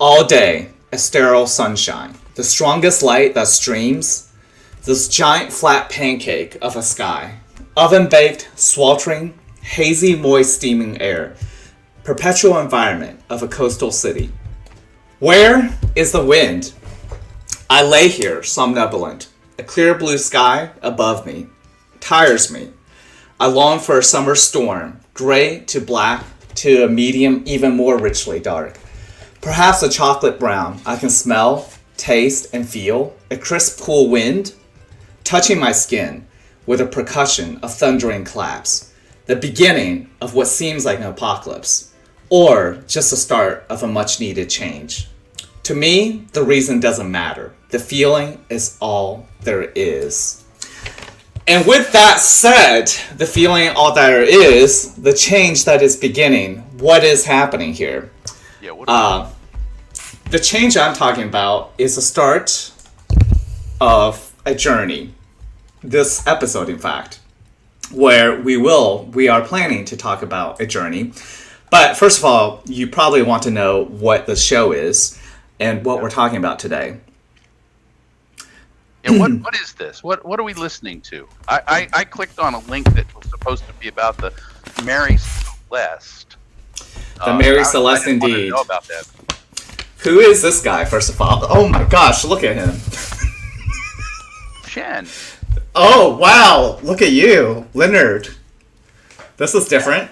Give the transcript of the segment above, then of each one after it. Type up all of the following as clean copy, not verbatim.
All day, a sterile sunshine. The strongest light that streams. This giant flat pancake of a sky. Oven-baked, sweltering, hazy, moist, steaming air. Perpetual environment of a coastal city. Where is the wind? I lay here, somnolent. A clear blue sky above me tires me. I long for a summer storm, gray to black to a medium, even more richly dark. Perhaps a chocolate brown. I can smell, taste, and feel a crisp, cool wind touching my skin with a percussion of thundering claps. The beginning of what seems like an apocalypse, or just the start of a much-needed change. To me, the reason doesn't matter. The feeling is all there is. And with that said, the feeling all there is, the change that is beginning, what is happening here? Yeah, the change I'm talking about is the start of a journey. This episode, in fact, where we are planning to talk about a journey. But first of all, you probably want to know what the show is and what we're talking about today. And what is this? What are we listening to? I clicked on a link that was supposed to be about the Mary Celeste. The Mary Celeste, I indeed. know about that. Who is this guy, first of all? Oh my gosh, look at him. Shen. Oh, wow. Look at you. Leonard. This is different.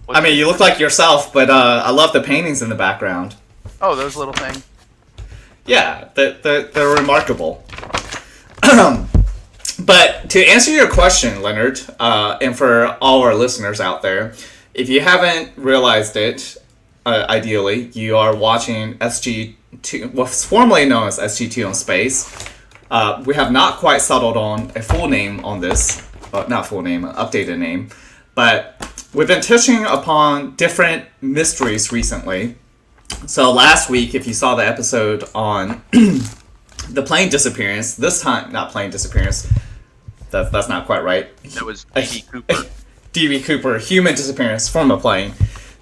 I mean, you look like yourself, but I love the paintings in the background. Oh, those little things. Yeah, they're remarkable. But to answer your question, Leonard, and for all our listeners out there, if you haven't realized it, ideally, you are watching SG2, what's formerly known as SG2 in Space. We have not quite settled on a full name on this. Not full name, an updated name. But we've been touching upon different mysteries recently. So last week, if you saw the episode on the plane disappearance, this time, not plane disappearance, that's not quite right. That was D.B. Cooper. D.B. Cooper, human disappearance from a plane.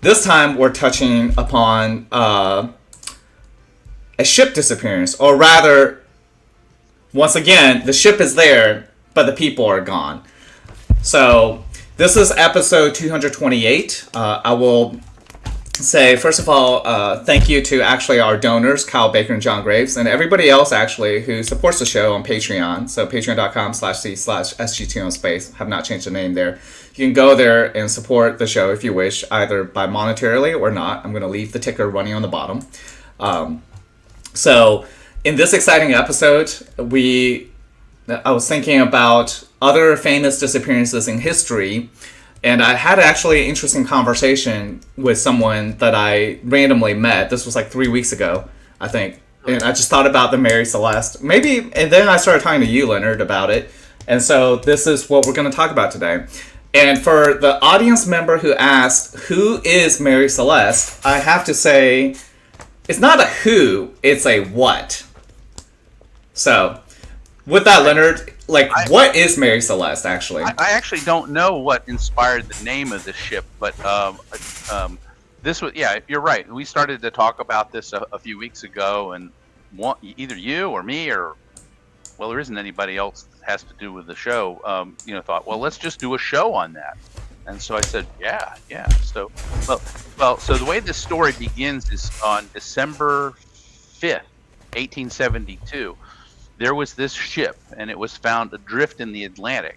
This time, we're touching upon a ship disappearance, or rather, once again, the ship is there, but the people are gone. So, this is episode 228. I will say, first of all, thank you to actually our donors, Kyle Baker and John Graves, and everybody else actually who supports the show on Patreon. So patreon.com/c/SG2OnSpace. Have not changed the name there. You can go there and support the show if you wish, either by monetarily or not. I'm going to leave the ticker running on the bottom. So in this exciting episode, I was thinking about other famous disappearances in history. And I had actually an interesting conversation with someone that I randomly met. This was like 3 weeks ago, I think. And I just thought about the Mary Celeste. And then I started talking to you, Leonard, about it. And so this is what we're going to talk about today. And for the audience member who asked, who is Mary Celeste? I have to say, it's not a who, it's a what. So, with that, Leonard, what is Mary Celeste, actually? I actually don't know what inspired the name of this ship, but this was, yeah, you're right. We started to talk about this a few weeks ago, and either you or me or, well, there isn't anybody else that has to do with the show, thought, well, let's just do a show on that. And so I said, yeah. So, so the way this story begins is on December 5th, 1872. There was this ship, and it was found adrift in the Atlantic.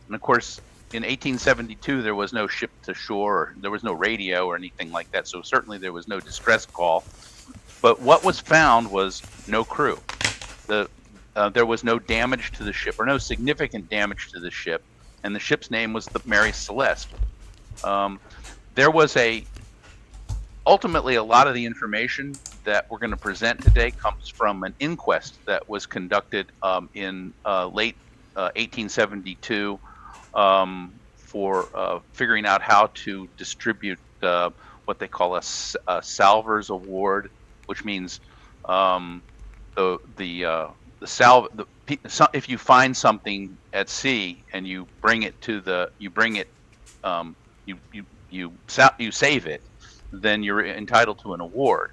And of course, in 1872, there was no ship to shore, or there was no radio or anything like that. So certainly there was no distress call. But what was found was no crew. There was no damage to the ship, or no significant damage to the ship, and the ship's name was the Mary Celeste. There was ultimately a lot of the information that we're going to present today comes from an inquest that was conducted in late 1872 for figuring out how to distribute what they call a Salvers Award, which means if you find something at sea and you bring it you save it, then you're entitled to an award.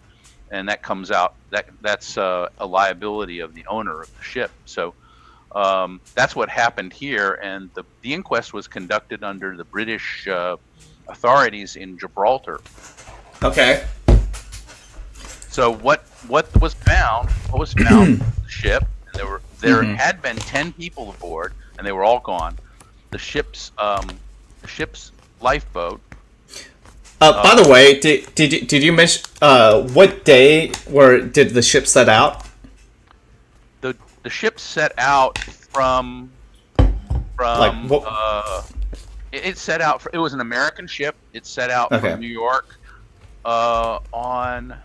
and that comes out that's a liability of the owner of the ship. So that's what happened here, and the inquest was conducted under the British authorities in Gibraltar. Okay. So what was found? What was found? The ship. And there had been 10 people aboard, and they were all gone. The ship's lifeboat. By the way, did you mention what day did the ship set out? The ship set out from it set out. It was an American ship. It set out from New York on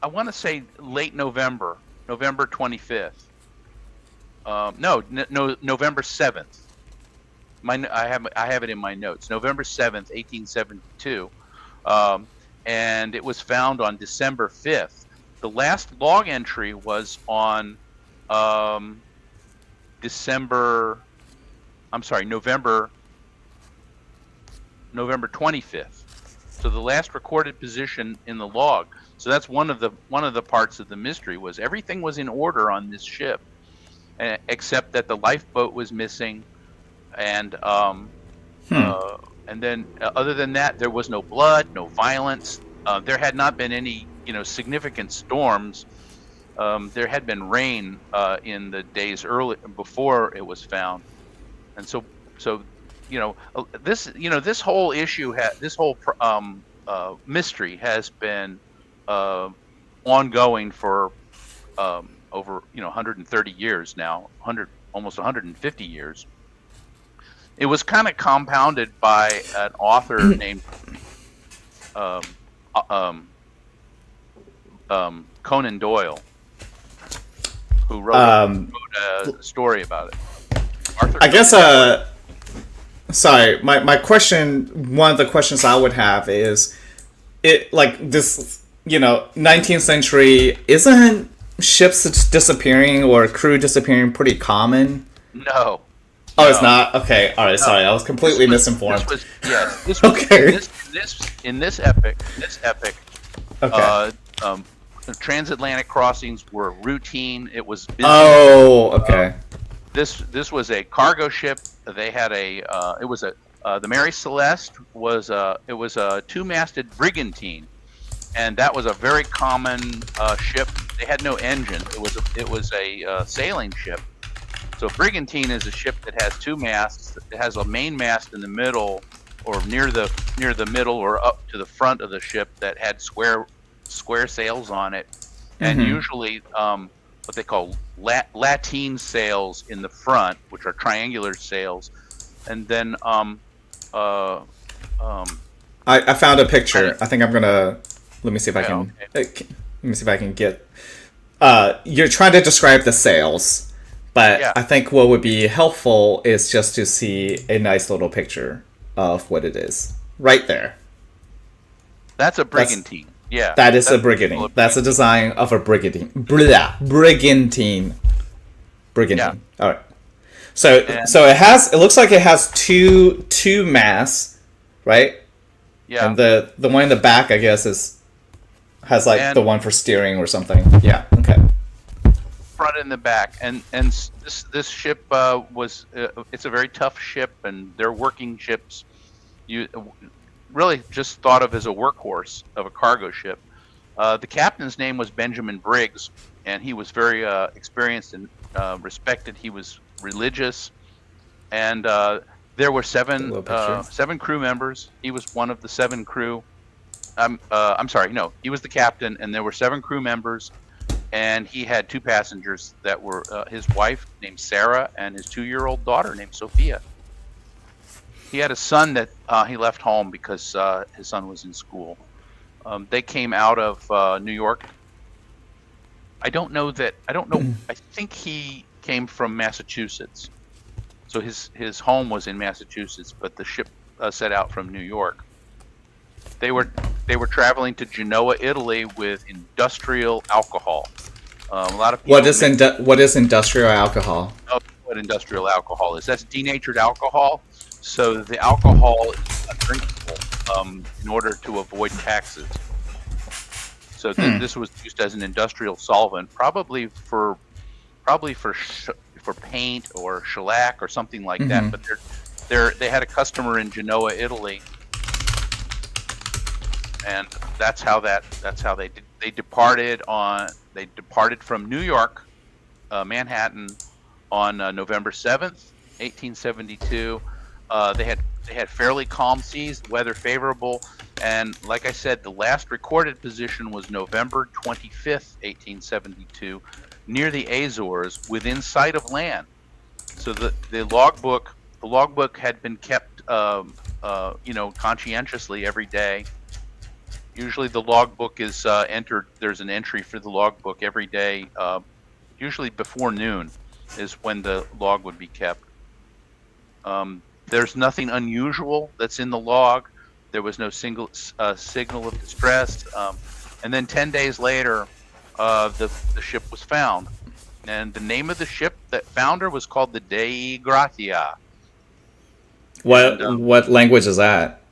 I want to say late November 25th. November 7th. I have it in my notes. November 7th, 1872. And it was found on December 5th. The last log entry was on November 25th. So the last recorded position in the log. So that's one of the parts of the mystery, was everything was in order on this ship, except that the lifeboat was missing, and then other than that, there was no blood, no violence. There had not been any significant storms. There had been rain in the days before it was found, and so this whole issue mystery has been ongoing for over 130 years now, almost 150 years. It was kind of compounded by an author named Conan Doyle, who wrote a story about it. I guess sorry, my question, one of the questions I would have is, it like this 19th century, isn't ships disappearing or crew disappearing pretty common? No. Oh, it's not? Okay, alright, sorry, I was completely misinformed. In this epic, okay. Transatlantic crossings were routine. It was busy. Oh, okay. This was a cargo ship. They had the Mary Celeste was a two-masted brigantine, and that was a very common ship. They had no engine. It was a sailing ship. So a brigantine is a ship that has two masts. It has a main mast in the middle, or near the middle, or up to the front of the ship, that had square sails on it, and usually what they call lateen sails in the front, which are triangular sails, and then I found a picture. I think I'm gonna let me see if I can. Okay. Let me see if I can get. You're trying to describe the sails. But I think what would be helpful is just to see a nice little picture of what it is. Right there. That's a brigantine. That is a brigantine. That's a design of a brigantine. Brigantine. Yeah. All right. So it looks like it has two masts, right? Yeah. And the one in the back, I guess, has the one for steering or something. Yeah. Okay. Front and the back, and this ship it's a very tough ship, and they're working ships. You really just thought of as a workhorse of a cargo ship. The captain's name was Benjamin Briggs, and he was very experienced and respected. He was religious, and there were seven crew members. He was one of the 7 crew. I'm sorry, no, he was the captain, and there were 7 crew members. And he had 2 passengers that were his wife named Sarah and his 2-year-old daughter named Sophia. He had a son that he left home because his son was in school. They came out of New York. I don't know. I think he came from Massachusetts. So his home was in Massachusetts, but the ship set out from New York. They were traveling to Genoa, Italy, with industrial alcohol. A lot of people. What is industrial alcohol? Know what industrial alcohol is? That's denatured alcohol. So the alcohol is undrinkable. in order to avoid taxes. So this was used as an industrial solvent, probably for paint or shellac or something like that. But they had a customer in Genoa, Italy, and that's how they departed from New York, Manhattan, on November 7th, 1872. They had fairly calm seas, weather favorable, and like I said, the last recorded position was November 25th, 1872, near the Azores, within sight of land. So the logbook had been kept, conscientiously every day. Usually the logbook is entered. There's an entry for the logbook every day. Usually before noon is when the log would be kept. There's nothing unusual that's in the log. There was no signal of distress. And then 10 days later, the ship was found. And the name of the ship that found her was called the Dei Gratia. What language is that?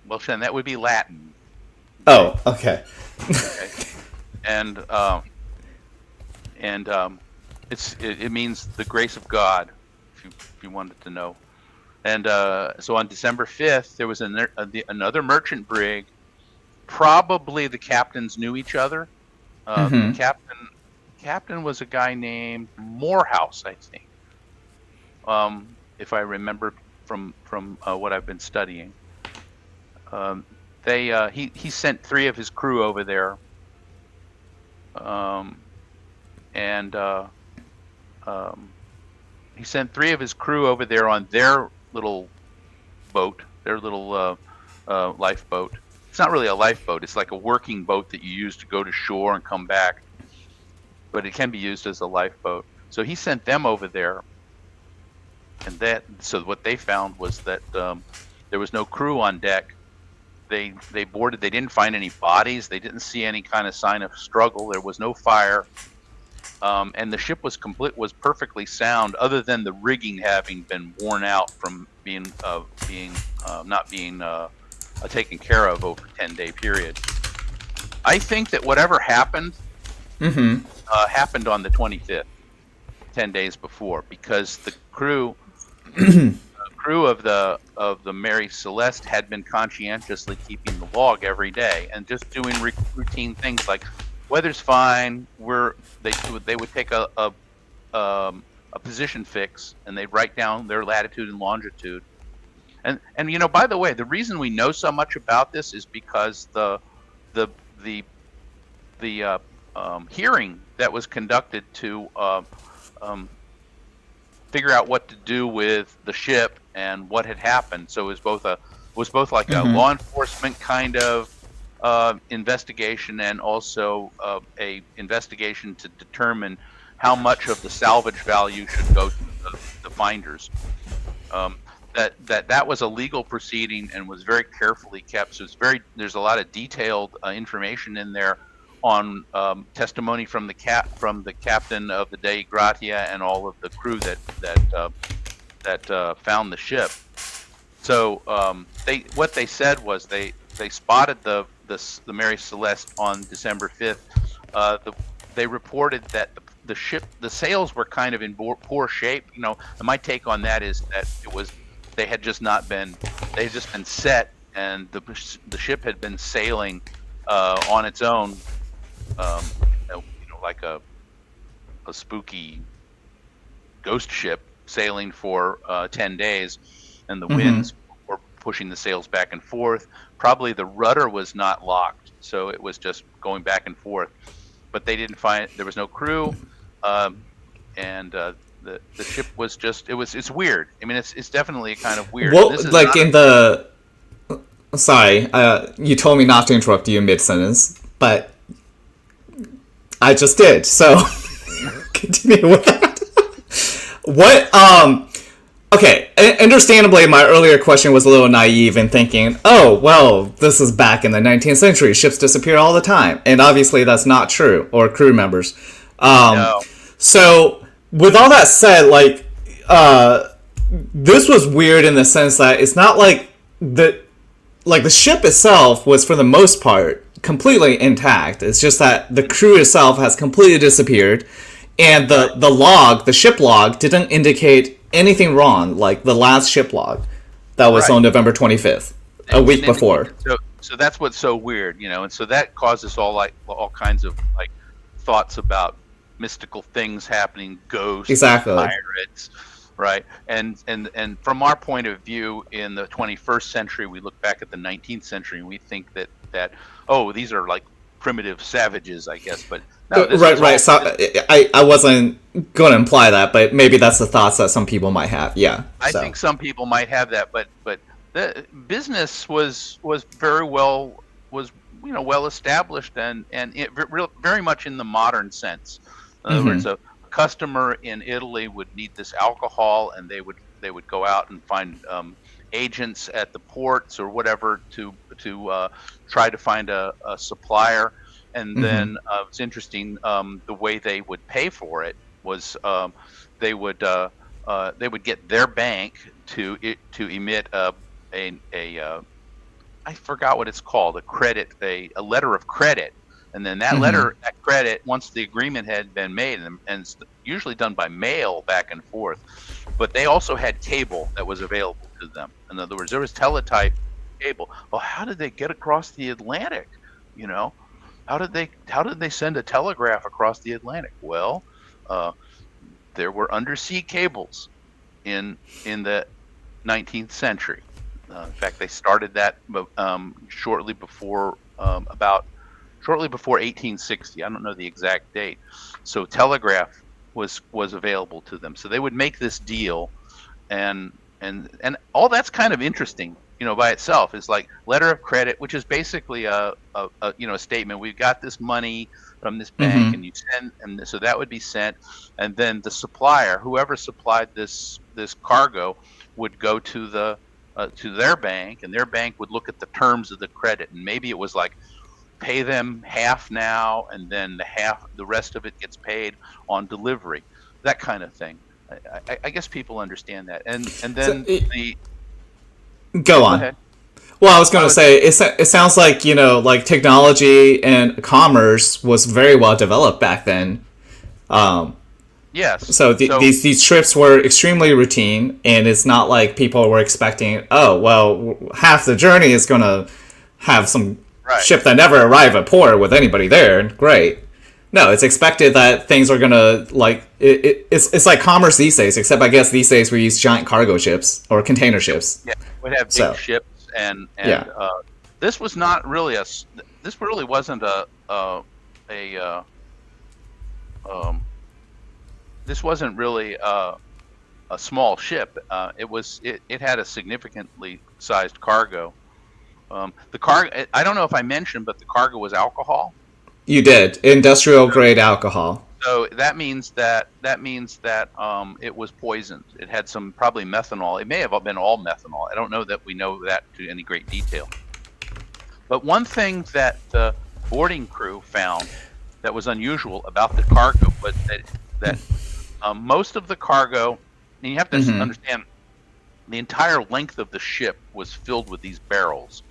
Well, Shen, that would be Latin. Oh, okay. Okay. And it means the grace of God, if you wanted to know. And so on December 5th, there was another merchant brig. Probably the captains knew each other. The captain was a guy named Morehouse, I think, if I remember from what I've been studying. He sent 3 of his crew over there, he sent 3 of his crew over there on their little boat, their little lifeboat. It's not really a lifeboat. It's like a working boat that you use to go to shore and come back, but it can be used as a lifeboat. So he sent them over there, and so what they found was that there was no crew on deck. They boarded. They didn't find any bodies. They didn't see any kind of sign of struggle. There was no fire, and the ship was perfectly sound, other than the rigging having been worn out from not being taken care of over a 10-day period. I think that whatever happened happened on the 25th, 10 days before, because the crew of the Mary Celeste had been conscientiously keeping the log every day and just doing routine things like, weather's fine. They would take a position fix, and they'd write down their latitude and longitude. And by the way, the reason we know so much about this is because the hearing that was conducted to figure out what to do with the ship and what had happened. So it was both like a law enforcement kind of investigation, and also a investigation to determine how much of the salvage value should go to the finders. That was a legal proceeding and was very carefully kept. So there's a lot of detailed information in there on testimony from the captain of the Dei Gratia and all of the crew that found the ship. So what they said was they spotted the Mary Celeste on December 5th. They reported that the sails were kind of in poor shape. And my take on that is that they had just been set, and the ship had been sailing on its own, like a spooky ghost ship sailing for 10 days, and the winds were pushing the sails back and forth. Probably the rudder was not locked, so it was just going back and forth. But they didn't find, there was no crew, and the ship was just, it's weird. I mean, it's definitely kind of weird. Well, like sorry, you told me not to interrupt you mid-sentence, but I just did, so continue with that. Okay, understandably, my earlier question was a little naive in thinking, oh, well, this is back in the 19th century, ships disappear all the time, and obviously that's not true, or crew members. No. So, with all that said, this was weird in the sense that it's not like the ship itself was for the most part completely intact. It's just that the crew itself has completely disappeared, and the ship log didn't indicate anything wrong, like the last ship log that was on November 25th, a week before. So that's what's so weird, and so that causes all kinds of like thoughts about mystical things happening, ghosts, exactly, pirates, right? And from our point of view in the 21st century, we look back at the 19th century and we think that these are like primitive savages, I guess. But no, right. So I wasn't going to imply that, but maybe that's the thoughts that some people might have. Yeah, I think some people might have that, but the business was very well established and very much in the modern sense. In other words, a customer in Italy would need this alcohol, and they would go out and find agents at the ports or whatever to try to find a supplier. And then it's interesting, the way they would pay for it was they would get their bank to emit a I forgot what it's called, a letter of credit. And then that letter, that credit, once the agreement had been made, and it's usually done by mail back and forth, but they also had cable that was available to them. In other words, there was teletype cable. Well, how did they get across the Atlantic? How did they send a telegraph across the Atlantic? Well, there were undersea cables in the 19th century. In fact, they started that shortly before 1860. I don't know the exact date. So telegraph was available to them. So they would make this deal, and all that's kind of interesting, by itself. Is like letter of credit, which is basically a statement. We've got this money from this bank, and you send, and so that would be sent, and then the supplier, whoever supplied this cargo, would go to their bank, and their bank would look at the terms of the credit, and maybe it was like, pay them half now, and then the rest of it gets paid on delivery, that kind of thing. I guess people understand that, and then go on. Ahead. Well, I was going to say it sounds like like technology and commerce was very well developed back then. Yes. So these trips were extremely routine, and it's not like people were expecting, half the journey is going to have some ship that never arrive at port with anybody there. Great. No, it's expected that things are going to, like, it's like commerce these days, except I guess these days we use giant cargo ships or container ships. Yeah, we'd have big ships, and this was not really this really wasn't this wasn't really a small ship. It had a significantly sized cargo. The cargo, I don't know if I mentioned, but the cargo was alcohol. You did. Industrial grade alcohol. So that means that it was poisoned. It had some probably methanol. It may have been all methanol. I don't know that we know that to any great detail. But one thing that the boarding crew found that was unusual about the cargo was that most of the cargo, and you have to understand, the entire length of the ship was filled with these barrels,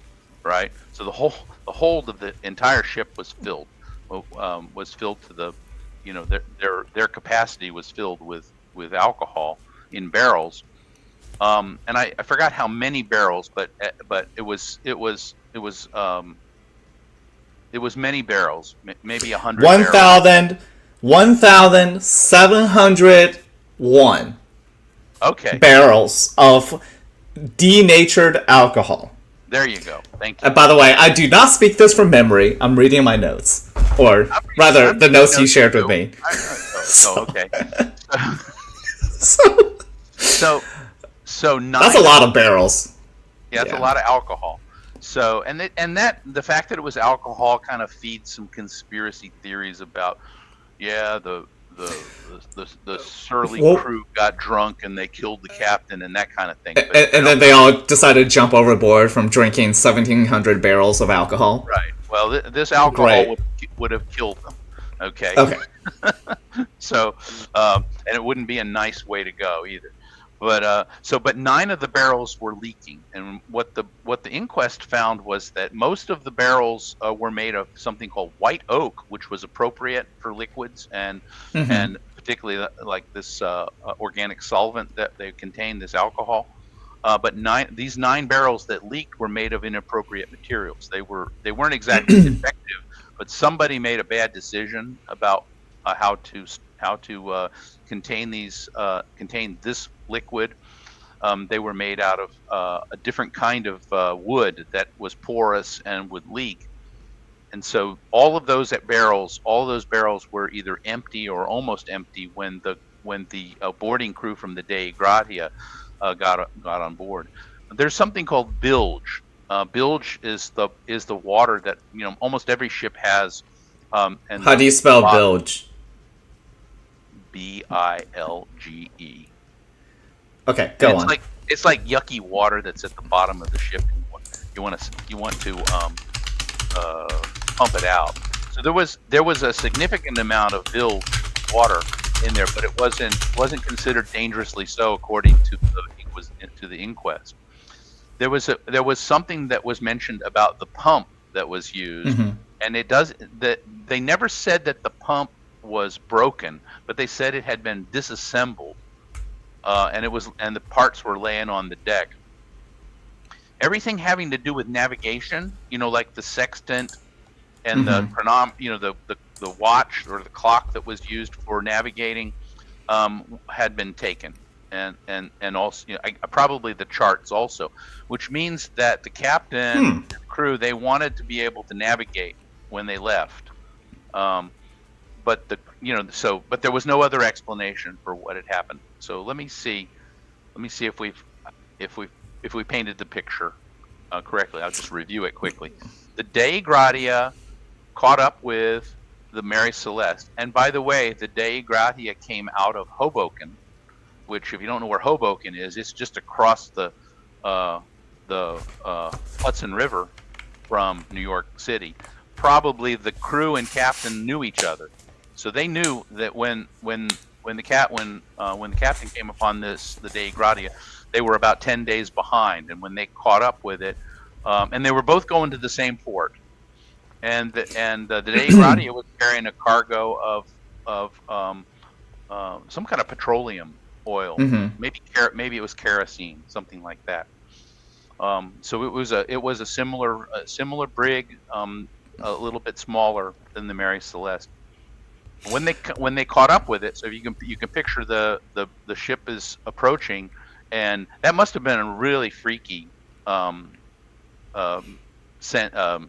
right? So the hold of the entire ship was filled to the, their capacity was filled with alcohol in barrels, and I forgot how many barrels, but it was many barrels, maybe 100. 1,701. Okay. Barrels of denatured alcohol. There you go. Thank you. By the way, I do not speak this from memory. I'm reading my notes. Or rather, the notes you shared with me. Okay. So that's a lot of barrels. Yeah, it's a lot of alcohol. So the fact that it was alcohol kind of feeds some conspiracy theories about the surly crew got drunk and they killed the captain and that kind of thing. But, and then they all decided to jump overboard from drinking 1,700 barrels of alcohol. Right. Well, this alcohol would have killed them. Okay. Okay. So, and it wouldn't be a nice way to go either. But 9 of the barrels were leaking, and what the inquest found was that most of the barrels were made of something called white oak, which was appropriate for liquids, and particularly like this organic solvent that they contained, this alcohol. But these 9 barrels that leaked were made of inappropriate materials. They weren't exactly defective, but somebody made a bad decision about how to contain this liquid. They were made out of a different kind of wood that was porous and would leak. And so all of those barrels were either empty or almost empty when the boarding crew from the Dei Gratia got on board. There's something called bilge. Bilge is the water that almost every ship has. And how do you spell bilge? Bilge. Okay, go on. It's like yucky water that's at the bottom of the ship. You want to pump it out. So there was a significant amount of bilge water in there, but it wasn't considered dangerously so, according to the inquest. There was something that was mentioned about the pump that was used, and they never said that the pump was broken, but they said it had been disassembled, and the parts were laying on the deck. Everything having to do with navigation, like the sextant and the the watch or the clock that was used for navigating, had been taken, and also probably the charts also, which means that the captain and the crew, they wanted to be able to navigate when they left. But there was no other explanation for what had happened. So let me see if we painted the picture correctly. I'll just review it quickly. The Dei Gratia caught up with the Mary Celeste, and by the way, the Dei Gratia came out of Hoboken, which, if you don't know where Hoboken is, it's just across the Hudson River from New York City. Probably the crew and captain knew each other. So they knew that when the captain came upon the Dei Gratia, they were about 10 days behind, and when they caught up with it, and they were both going to the same port, and the Dei Gratia was carrying a cargo of some kind of petroleum oil, maybe it was kerosene, something like that. So it was a similar brig, a little bit smaller than the Mary Celeste. When they caught up with it, so you can picture the ship is approaching, and that must have been a really freaky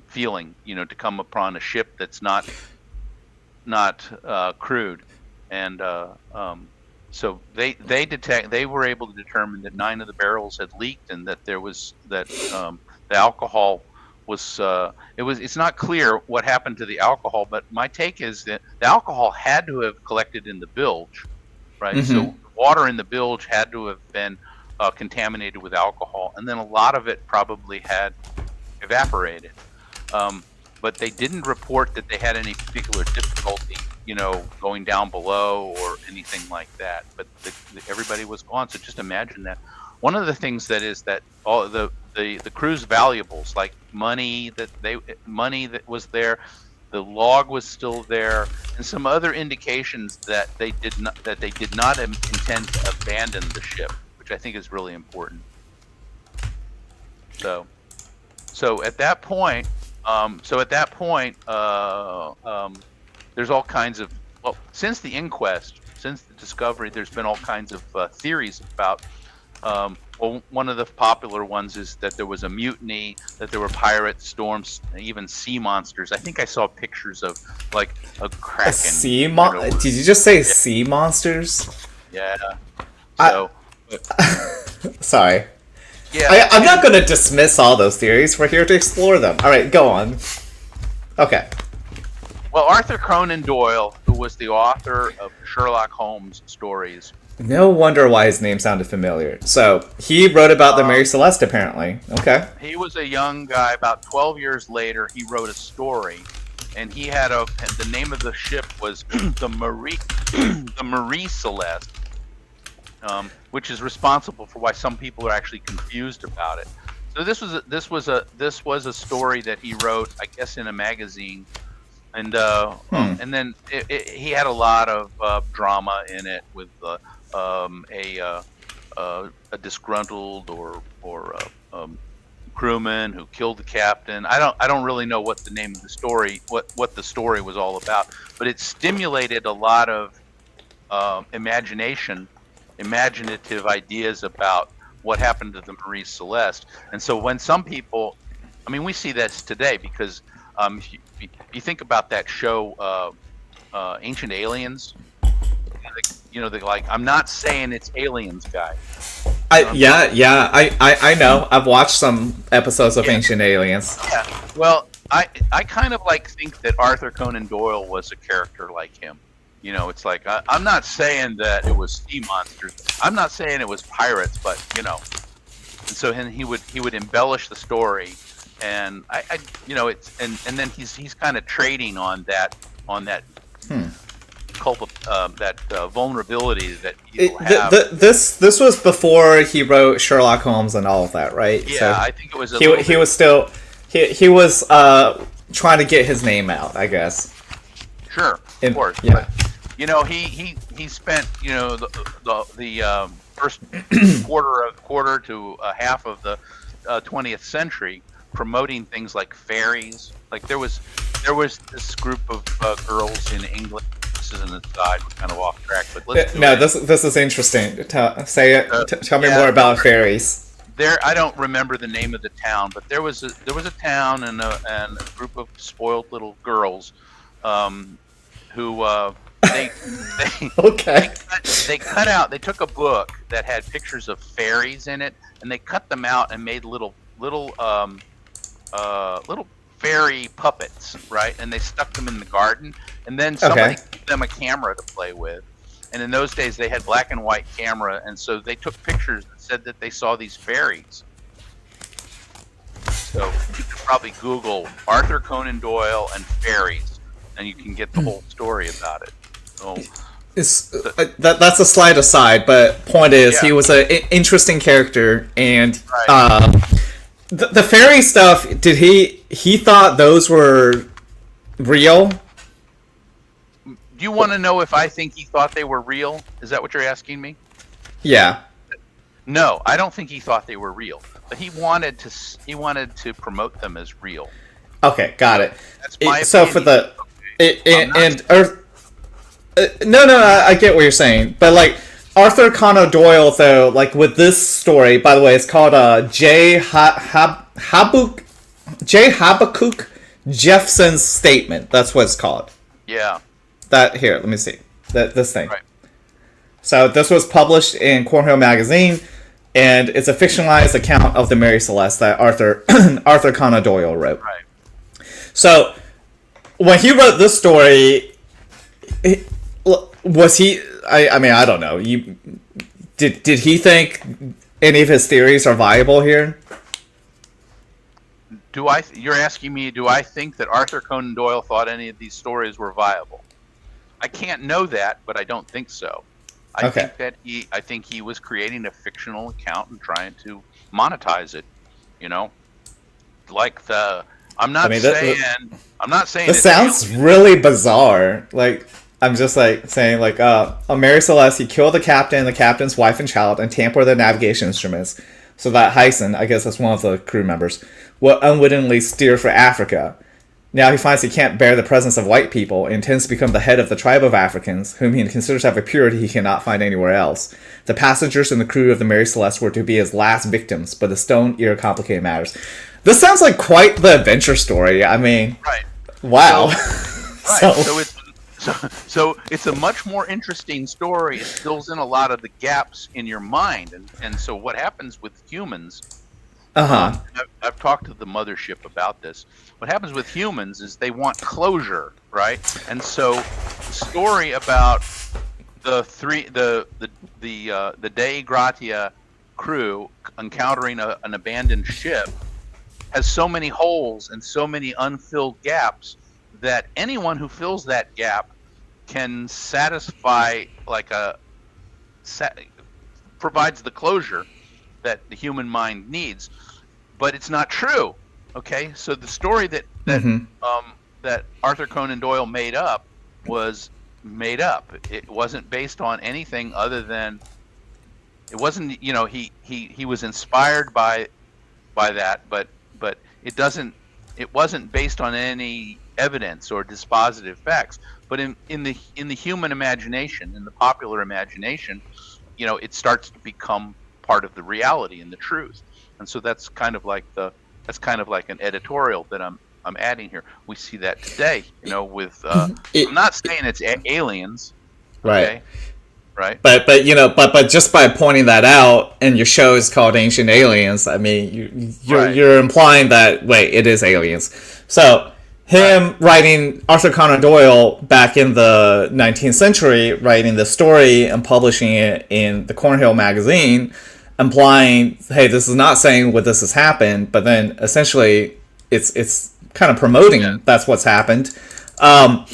feeling, to come upon a ship that's not crewed, and so they were able to determine that 9 of the barrels had leaked, and that the alcohol was it's not clear what happened to the alcohol, but my take is that the alcohol had to have collected in the bilge, right? So water in the bilge had to have been contaminated with alcohol, and then a lot of it probably had evaporated. But they didn't report that they had any particular difficulty, going down below or anything like that. But everybody was gone. So just imagine that. One of the things that is that all the crew's valuables, like money that was there, the log was still there, and some other indications that they did not intend to abandon the ship, which I think is really important. So at that point, there's all kinds of, since the inquest, since the discovery, there's been all kinds of theories about. One of the popular ones is that there was a mutiny, that there were pirates, storms, even sea monsters. I think I saw pictures of like a kraken. Did you just say sea monsters? Yeah. So. Sorry. Yeah. I'm not going to dismiss all those theories. We're here to explore them. All right, go on. Okay. Well, Arthur Conan Doyle, who was the author of Sherlock Holmes stories. No wonder why his name sounded familiar. So, he wrote about the Mary Celeste, apparently. Okay. He was a young guy. About 12 years later, he wrote a story, and he had the name of the ship was the Mary Celeste. which is responsible for why some people are actually confused about it. So this was a story that he wrote, I guess, in a magazine, and then he had a lot of drama in it with a disgruntled or crewman who killed the captain. I don't really know what the name of the story, what the story was all about, but it stimulated a lot of imaginative ideas about what happened to the Mary Celeste. And so when some people, I mean, we see this today because if you think about that show, Ancient Aliens, like, I'm not saying it's aliens, guy. I know. I've watched some episodes of Ancient Aliens. Yeah. Well, I kind of think that Arthur Conan Doyle was a character like him. It's like I'm not saying that it was sea monsters. I'm not saying it was pirates, but And so he would embellish the story, and it's and then he's kind of trading on that vulnerability that people have. This was before he wrote Sherlock Holmes and all of that, right? Yeah, so I think it was. He was still he was trying to get his name out, I guess. Sure, of course. Yeah. But, he spent the first quarter to half of the 20th century promoting things like fairies. Like there was this group of girls in England. This is an aside, we're kind of off track, but let's this is interesting. Tell me more about fairies. I don't remember the name of the town, but there was a town and a group of spoiled little girls, who they took a book that had pictures of fairies in it, and they cut them out and made little fairy puppets, right? And they stuck them in the garden, and then somebody gave them a camera to play with. And in those days, they had black and white camera, and so they took pictures and said that they saw these fairies. So you could probably Google Arthur Conan Doyle and fairies, and you can get the whole story about it. So, that's a slight aside, but point is, he was an interesting character, and the fairy stuff. Did he thought those were real? Do you want to know if I think he thought they were real? Is that what you're asking me? Yeah. No, I don't think he thought they were real, but he wanted to promote them as real. Okay, got it. That's my opinion. So for the Earth. No, I get what you're saying, but Arthur Conan Doyle, though, with this story, by the way, it's called J. Habakkuk Jeffson's Statement. That's what it's called. Yeah. Here, let me see. This thing. Right. So this was published in Cornhill Magazine, and it's a fictionalized account of the Mary Celeste that Arthur Conan Doyle wrote. Right. So when he wrote this story, was he? I mean, I don't know. Did he think any of his theories are viable here? You're asking me? Do I think that Arthur Conan Doyle thought any of these stories were viable? I can't know that, but I don't think so. I think he was creating a fictional account and trying to monetize it. I'm not saying. This sounds really bizarre. I'm just saying Mary Celeste, he killed the captain, the captain's wife and child, and tampered with the navigation instruments, so that Hyson, I guess that's one of the crew members, will unwittingly steer for Africa. Now he finds he can't bear the presence of white people and intends to become the head of the tribe of Africans, whom he considers to have a purity he cannot find anywhere else. The passengers and the crew of the Mary Celeste were to be his last victims, but the stone ear complicated matters. This sounds like quite the adventure story. I mean, right. Wow. So it's a much more interesting story. It fills in a lot of the gaps in your mind, and so what happens with humans? I've talked to the mothership about this. What happens with humans is they want closure, right? And so the story about the Dei Gratia crew encountering an abandoned ship has so many holes and so many unfilled gaps that anyone who fills that gap can satisfy provides the closure that the human mind needs, but it's not true. Okay, so the story that that Arthur Conan Doyle made up was made up. It wasn't based on anything other than it wasn't. He was inspired by that, but it doesn't. It wasn't based on any evidence or dispositive facts. But in the human imagination, in the popular imagination, it starts to become part of the reality and the truth. And so that's kind of like an editorial that I'm adding here. We see that today, with I'm not saying it's aliens, okay? Right. But but just by pointing that out, and your show is called Ancient Aliens, I mean you're implying that it is aliens. So him writing Arthur Conan Doyle back in the 19th century, writing the story and publishing it in the Cornhill magazine, implying, hey, this is not saying what this has happened, but then essentially it's kind of promoting that's what's happened. Now,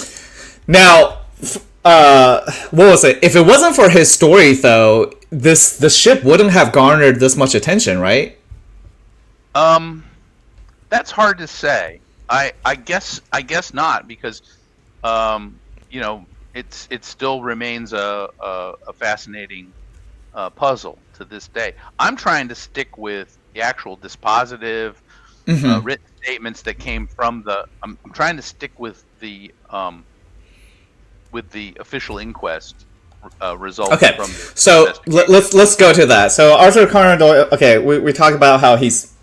what was it? If it wasn't for his story, though, the ship wouldn't have garnered this much attention, right? That's hard to say. I guess not, because it still remains a fascinating puzzle to this day. I'm trying to stick with the actual dispositive written statements that came from I'm trying to stick with the official inquest results. Okay, from so let's go to that. So Arthur Conan Doyle. Okay, we talk about how he's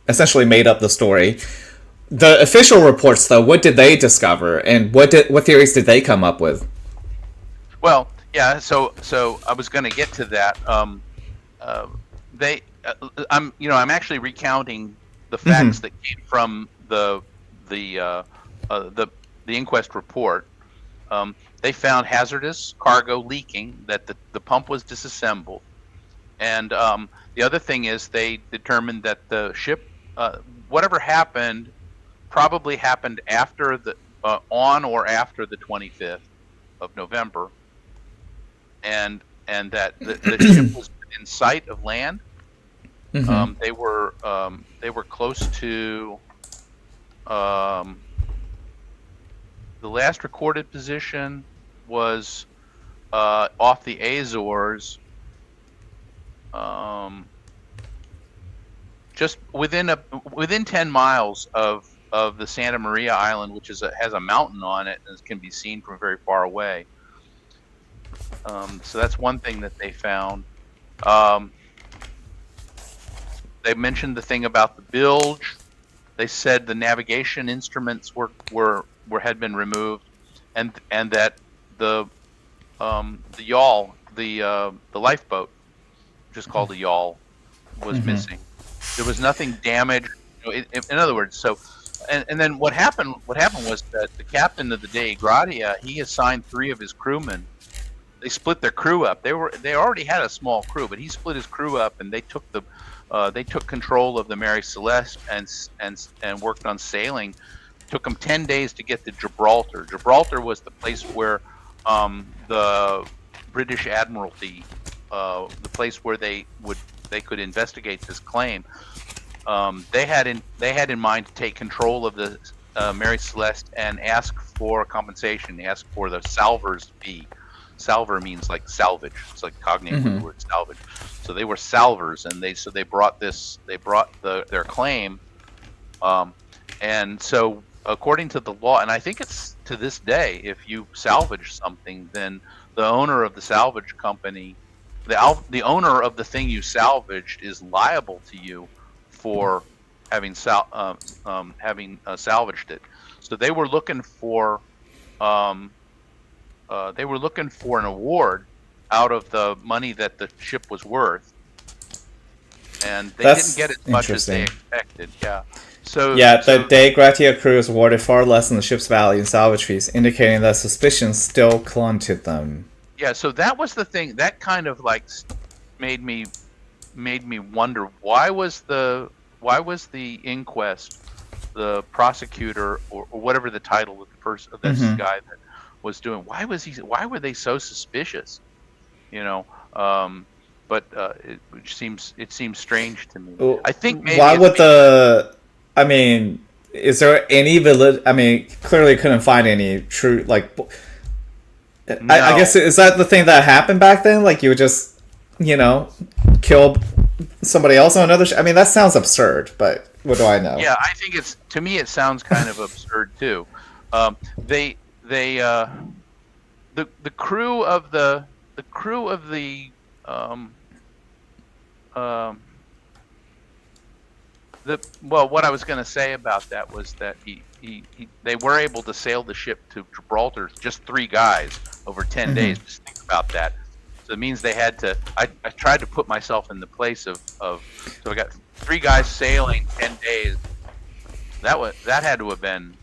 essentially made up the story. The official reports, though, what did they discover, and what theories did they come up with? Well, yeah. So I was going to get to that. I'm actually recounting the facts that came from the inquest report. They found hazardous cargo leaking, that the pump was disassembled, and the other thing is they determined that the ship, whatever happened, probably happened after on or after the 25th of November, and that the ship was in sight of land. They were close to the last recorded position was off the Azores, just within 10 miles of the Santa Maria Island, which has a mountain on it and can be seen from very far away. So that's one thing that they found. They mentioned the thing about the bilge. They said the navigation instruments had been removed, and that the yawl, the lifeboat, which is called a yawl, was missing. There was nothing damaged. In other words, and then what happened was that the captain of the Dei Gratia, he assigned 3 of his crewmen. They split their crew up. They already had a small crew, but he split his crew up, and they took control of the Mary Celeste and worked on sailing. It took them 10 days to get to Gibraltar. Gibraltar was the place where the British Admiralty, the place where they could investigate this claim. They had in mind to take control of the Mary Celeste and ask for compensation. They asked for the salver's fee. Salver means like salvage. It's like cognate with the word salvage. So they were salvers, and they brought their claim, and so according to the law, and I think it's to this day, if you salvage something, then the owner of the salvage company, the owner of the thing you salvaged, is liable to you for having salvaged it. So they were looking for an award out of the money that the ship was worth, and they didn't get as much as they expected. Yeah. The Dei Gratia crew was awarded far less than the ship's value in salvage fees, indicating that suspicions still clung to them. Yeah, so that was the thing that kind of like made me wonder, why was the inquest, the prosecutor or whatever the title of the person of this guy that was doing, why were they so suspicious? but it seems strange to me. Well, I think maybe why would the? I mean, is there any valid? I mean, clearly couldn't find any true like. no. I guess is that the thing that happened back then? Like you would just, kill somebody else on another. I mean, that sounds absurd, but what do I know? Yeah, I think to me it sounds kind of absurd too. The crew of the what I was going to say about that was that they were able to sail the ship to Gibraltar, just 3 guys over 10 days. Just think about that. So it means they had to. I tried to put myself in the place of. So I got 3 guys sailing 10 days. That had to have been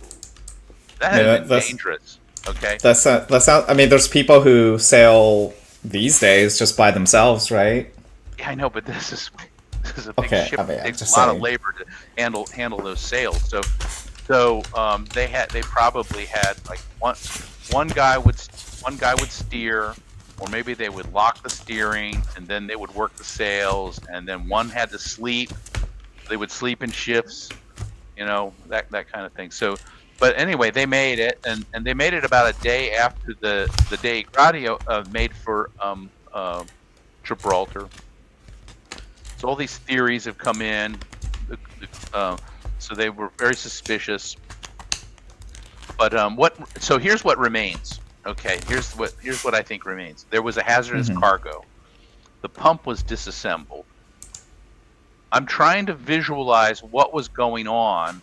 dangerous. Okay. That sounds. I mean, there's people who sail these days just by themselves, right? Yeah, I know, but this is a big ship. I mean, It takes a lot of labor to handle those sails. So they probably had like one guy would steer, or maybe they would lock the steering and then they would work the sails, and then one had to sleep. They would sleep in shifts, that kind of thing. So, but anyway, they made it, and they made it about a day after the Dei Gratia made for Gibraltar. So all these theories have come in. So they were very suspicious. But so here's what remains. Okay, here's what I think remains. There was a hazardous cargo. The pump was disassembled. I'm trying to visualize what was going on.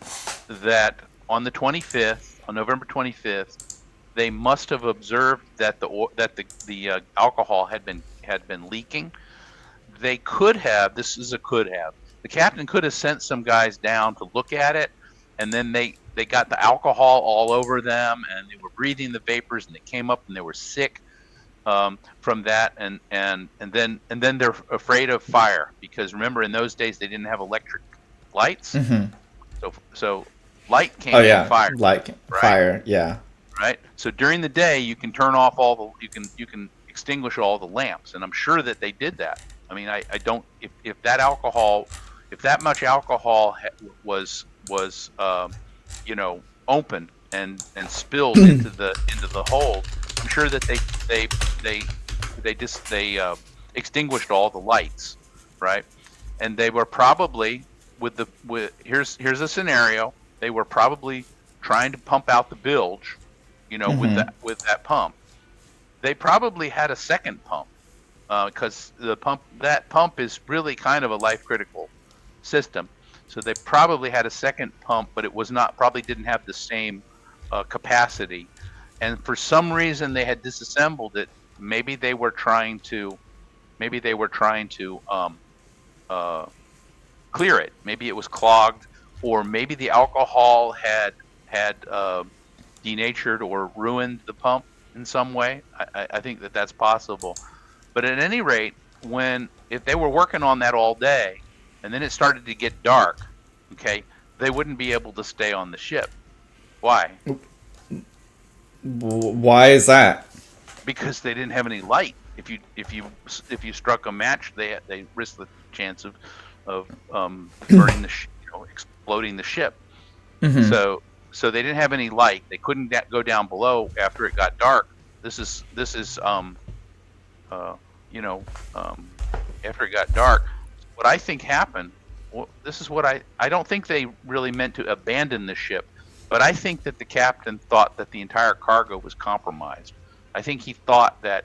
That on the 25th, on November 25th, they must have observed that the alcohol had been leaking. They could have. This is a could have. The captain could have sent some guys down to look at it, and then they got the alcohol all over them, and they were breathing the vapors, and they came up and they were sick from that, and then they're afraid of fire, because remember, in those days they didn't have electric lights, so light came in fire. Like right? Fire, yeah. Right. So during the day you can turn off you can extinguish all the lamps, and I'm sure that they did that. I mean, I don't. If that much alcohol was open and spilled into the hold, I'm sure that they extinguished all the lights, right? And they were probably here's a scenario. They were probably trying to pump out the bilge, with that pump. They probably had a second pump. Because that pump is really kind of a life critical system, so they probably had a second pump, but it probably didn't have the same capacity, and for some reason they had disassembled it. Maybe they were trying to clear it. Maybe it was clogged, or maybe the alcohol had denatured or ruined the pump in some way. I think that's possible. But at any rate, if they were working on that all day, and then it started to get dark, okay, they wouldn't be able to stay on the ship. Why? Why is that? Because they didn't have any light. If you struck a match, they risked the chance of burning exploding the ship. So they didn't have any light. They couldn't go down below after it got dark. This is after it got dark. What I think happened, this is what I don't think they really meant to abandon the ship, but I think that the captain thought that the entire cargo was compromised. I think he thought that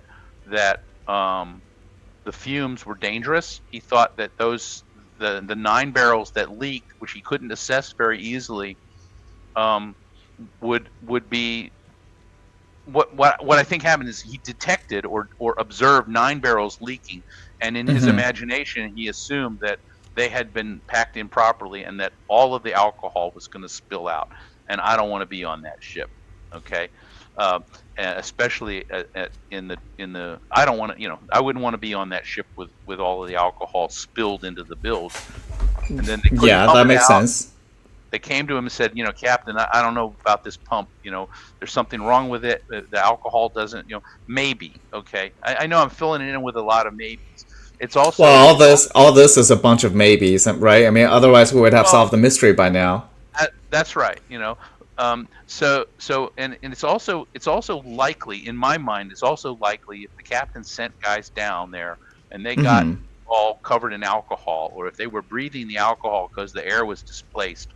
the fumes were dangerous. He thought that the 9 barrels that leaked, which he couldn't assess very easily, would be what I think happened is he detected or observed 9 barrels leaking, and in his imagination he assumed that they had been packed improperly and that all of the alcohol was going to spill out. And I don't want to be on that ship, okay? Especially in the I don't want to, I wouldn't want to be on that ship with all of the alcohol spilled into the bilge. And then they couldn't pump that it makes out. sense. They came to him and said, Captain, I don't know about this pump. There's something wrong with it. The alcohol doesn't, maybe. Okay. I know I'm filling it in with a lot of maybes, it's also Well, all this is a bunch of maybes, right? I mean, otherwise we would have well, solved the mystery by now. that's right. And it's also likely, in my mind, it's also likely if the captain sent guys down there and they got Mm-hmm. all covered in alcohol, or if they were breathing the alcohol because the air was displaced,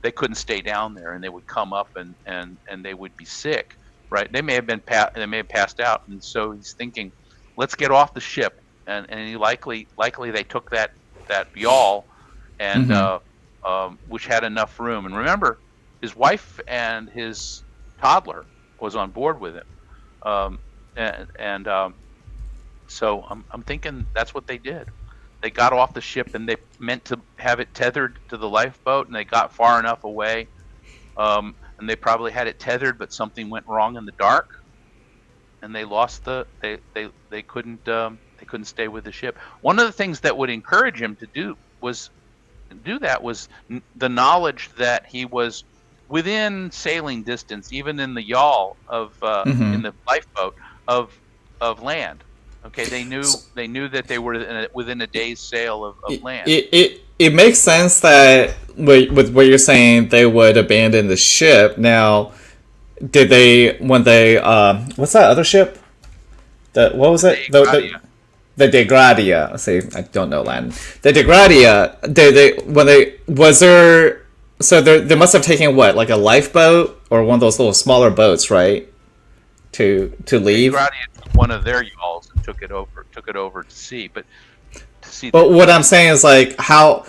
they couldn't stay down there and they would come up and they would be sick, right? They may have passed out, and so he's thinking, let's get off the ship, and he likely they took that yawl and Mm-hmm. which had enough room. And remember, his wife and his toddler was on board with him, and so I'm thinking that's what they did. They got off the ship and they meant to have it tethered to the lifeboat, and they got far enough away, and they probably had it tethered, but something went wrong in the dark, and they lost they couldn't stay with the ship. One of the things that would encourage him to do that was the knowledge that he was within sailing distance, even in the yawl of Mm-hmm. in the lifeboat of land. Okay, they knew that they were within a day's sail of land. It makes sense that with what you're saying, they would abandon the ship. Now, did they when they what's that other ship? What was it? Dei The Gratia. the Dei Gratia. See, I don't know Latin. The Dei Gratia. They when they was there. So they must have taken what, like a lifeboat or one of those little smaller boats, right? To Dei leave. Gratia took one of their yawls and took it over to sea, but to see the But what I'm saying is like how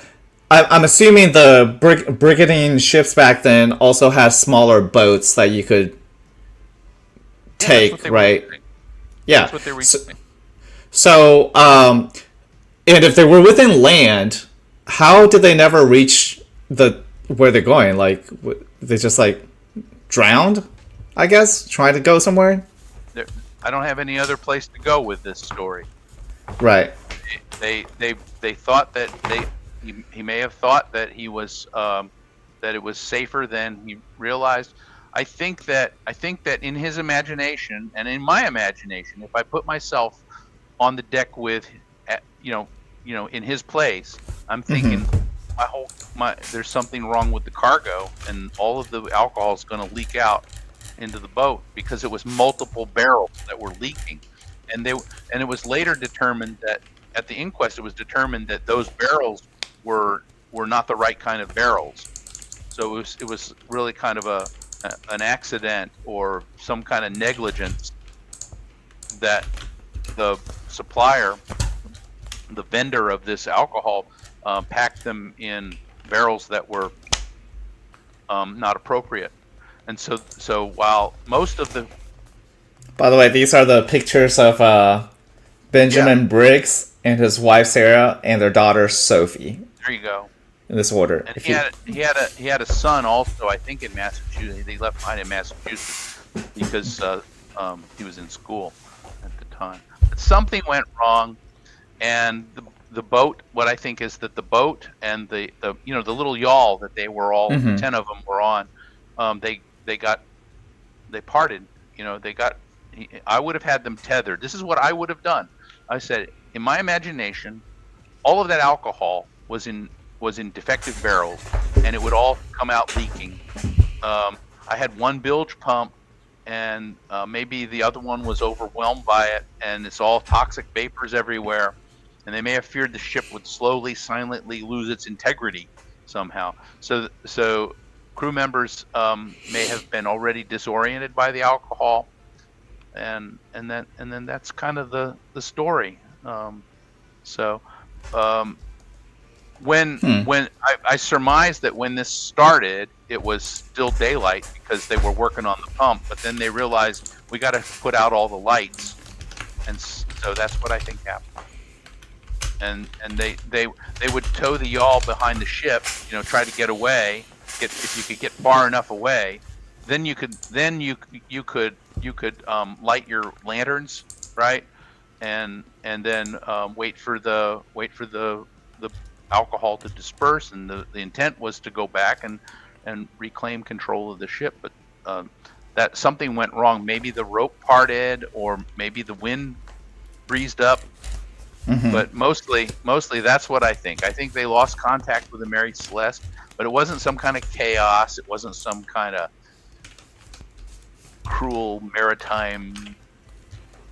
I'm assuming the brigantine ships back then also had smaller boats that you could yeah, that's what take, they were right? using. Yeah. That's what they were So, using. so and if they were within land, how did they never reach the where they're going? Like they just like drowned, I guess, trying to go somewhere. There- I don't have any other place to go with this story. Right. They thought that he may have thought that he was that it was safer than he realized. I think that in his imagination and in my imagination, if I put myself on the deck with, in his place, I'm thinking there's something wrong with the cargo, and all of the alcohol is going to leak out into the boat because it was multiple barrels that were leaking, and it was later determined that at the inquest it was determined that those barrels were not the right kind of barrels. So it was really kind of an accident or some kind of negligence that the supplier, the vendor of this alcohol, packed them in barrels that were not appropriate. And so while most of the By the way, these are the pictures of Benjamin yeah, Briggs and his wife Sarah and their daughter Sophie there you go. in this order. And If he you had a son also, I think, in Massachusetts. He left behind in Massachusetts because he was in school at the time. But something went wrong, and the boat. What I think is that the boat and the little yawl that they were all Mhm. 10 of them were on, they parted. They got. I would have had them tethered. This is what I would have done. I said, in my imagination, all of that alcohol was in defective barrels, and it would all come out leaking. I had one bilge pump, and maybe the other one was overwhelmed by it, and it's all toxic vapors everywhere. And they may have feared the ship would slowly, silently lose its integrity somehow. So crew members may have been already disoriented by the alcohol, and then that's kind of the story. So. When I surmised that when this started, it was still daylight because they were working on the pump, but then they realized we got to put out all the lights, and so that's what I think happened. And they would tow the yawl behind the ship, try to get away. If you could get far enough away, then you could light your lanterns, right, and then wait for the alcohol to disperse, and the intent was to go back and reclaim control of the ship, but that something went wrong. Maybe the rope parted, or maybe the wind breezed up, But mostly that's what I think. I think they lost contact with the Mary Celeste, but it wasn't some kind of chaos. It wasn't some kind of cruel maritime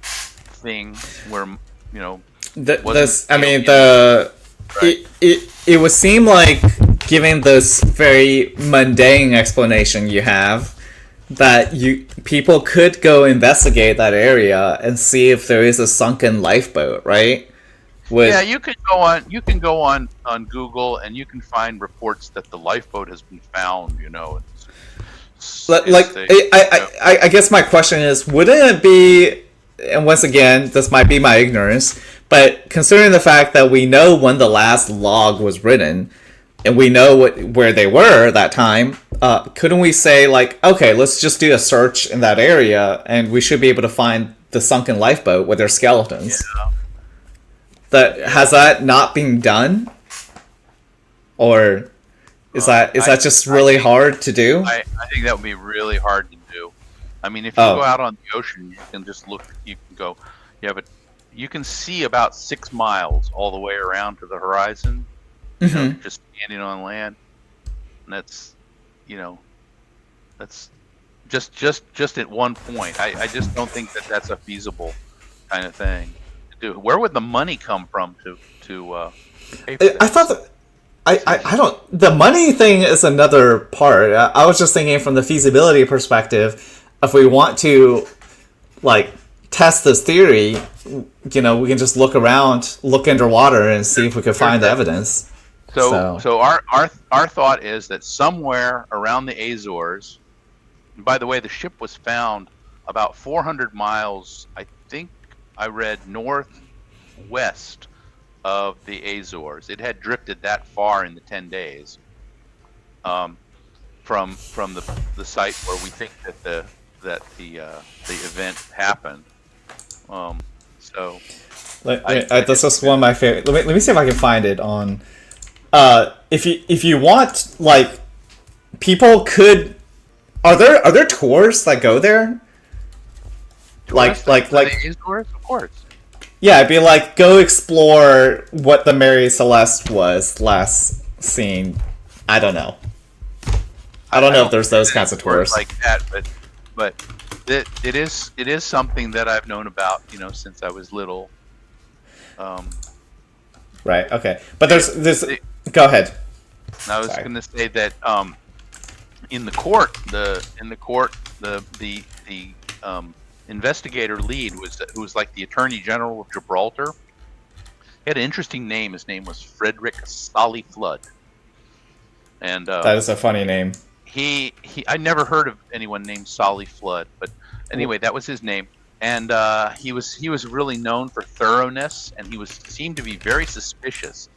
thing where it would seem like, given this very mundane explanation you have, that people could go investigate that area and see if there is a sunken lifeboat, right? Yeah, you can go on Google and you can find reports that the lifeboat has been found. I guess my question is, wouldn't it be? And once again, this might be my ignorance, but considering the fact that we know when the last log was written, and we know where they were at that time, couldn't we say, like, okay, let's just do a search in that area, and we should be able to find the sunken lifeboat with their skeletons? Yeah. Has that not been done, or is that just really hard to do? I think that would be really hard to do. I mean, if you go out on the ocean, you can just look. You can go. Yeah, but you can see about 6 miles all the way around to the horizon. Just standing on land, and that's just at one point. I just don't think that that's a feasible kind of thing to do. Where would the money come from to pay for that? I thought that I don't. The money thing is another part. I was just thinking from the feasibility perspective. If we want to, like, test this theory, we can just look around, look underwater, and see if we can find the evidence. So our thought is that somewhere around the Azores, and by the way, the ship was found about 400 miles, I think I read, northwest of the Azores. It had drifted that far in the 10 days from the site where we think that the event happened. This is one of my favorite. Let me see if I can find it on. If you want, like, people could. Are there tours that go there? Like the Azores, of course. Yeah, it'd be like, go explore what the Mary Celeste was last seen. I don't know. I don't know if there's those kinds of tours like that, but it is something that I've known about, since I was little. Right. Okay. But there's this. Go ahead. I was going to say that in the court, the investigator lead who was like the Attorney General of Gibraltar. He had an interesting name. His name was Frederick Solly Flood. And that is a funny name. I never heard of anyone named Solly Flood, but anyway, that was his name. And he was really known for thoroughness, and he seemed to be very suspicious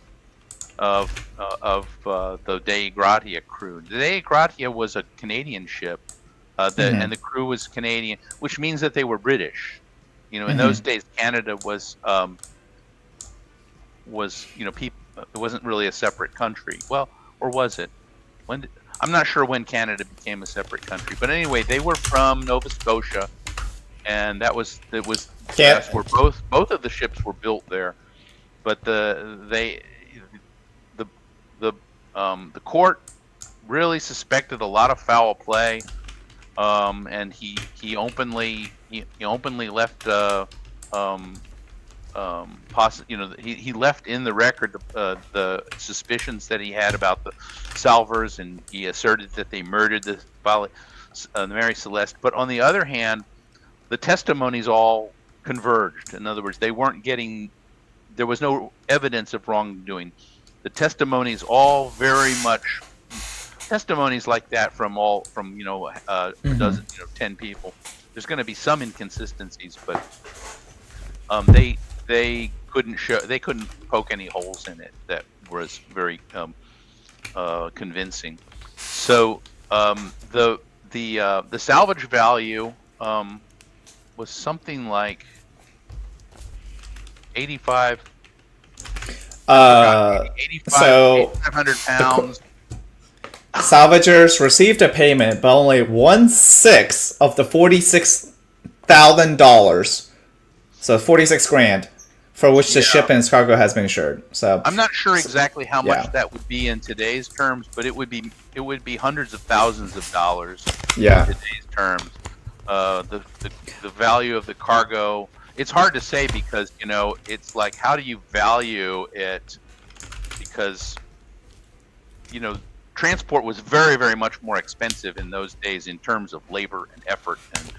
of the Dei Gratia crew. The Dei Gratia was a Canadian ship, and the crew was Canadian, which means that they were British. In those days, Canada was people. It wasn't really a separate country. Well, or was it? I'm not sure when Canada became a separate country, but anyway, they were from Nova Scotia, and that's where both of the ships were built there. But the court really suspected a lot of foul play, and he openly left he left in the record the suspicions that he had about the salvors, and he asserted that they murdered the Mary Celeste. But on the other hand, the testimonies all converged. In other words, there was no evidence of wrongdoing. The testimonies all very much testimonies like that from a dozen, 10 people. There's going to be some inconsistencies, but they couldn't poke any holes in it that was very convincing. So the salvage value was something like 8,500 pounds. Salvagers received a payment, but only 1/6 of the $46,000. So 46 grand for which the ship and its cargo has been insured. So I'm not sure exactly how much that would be in today's terms, but it would be hundreds of thousands of dollars in today's terms. The value of the cargo, it's hard to say because, you know, it's like, how do you value it? Because, you know, transport was very, very much more expensive in those days in terms of labor and effort, and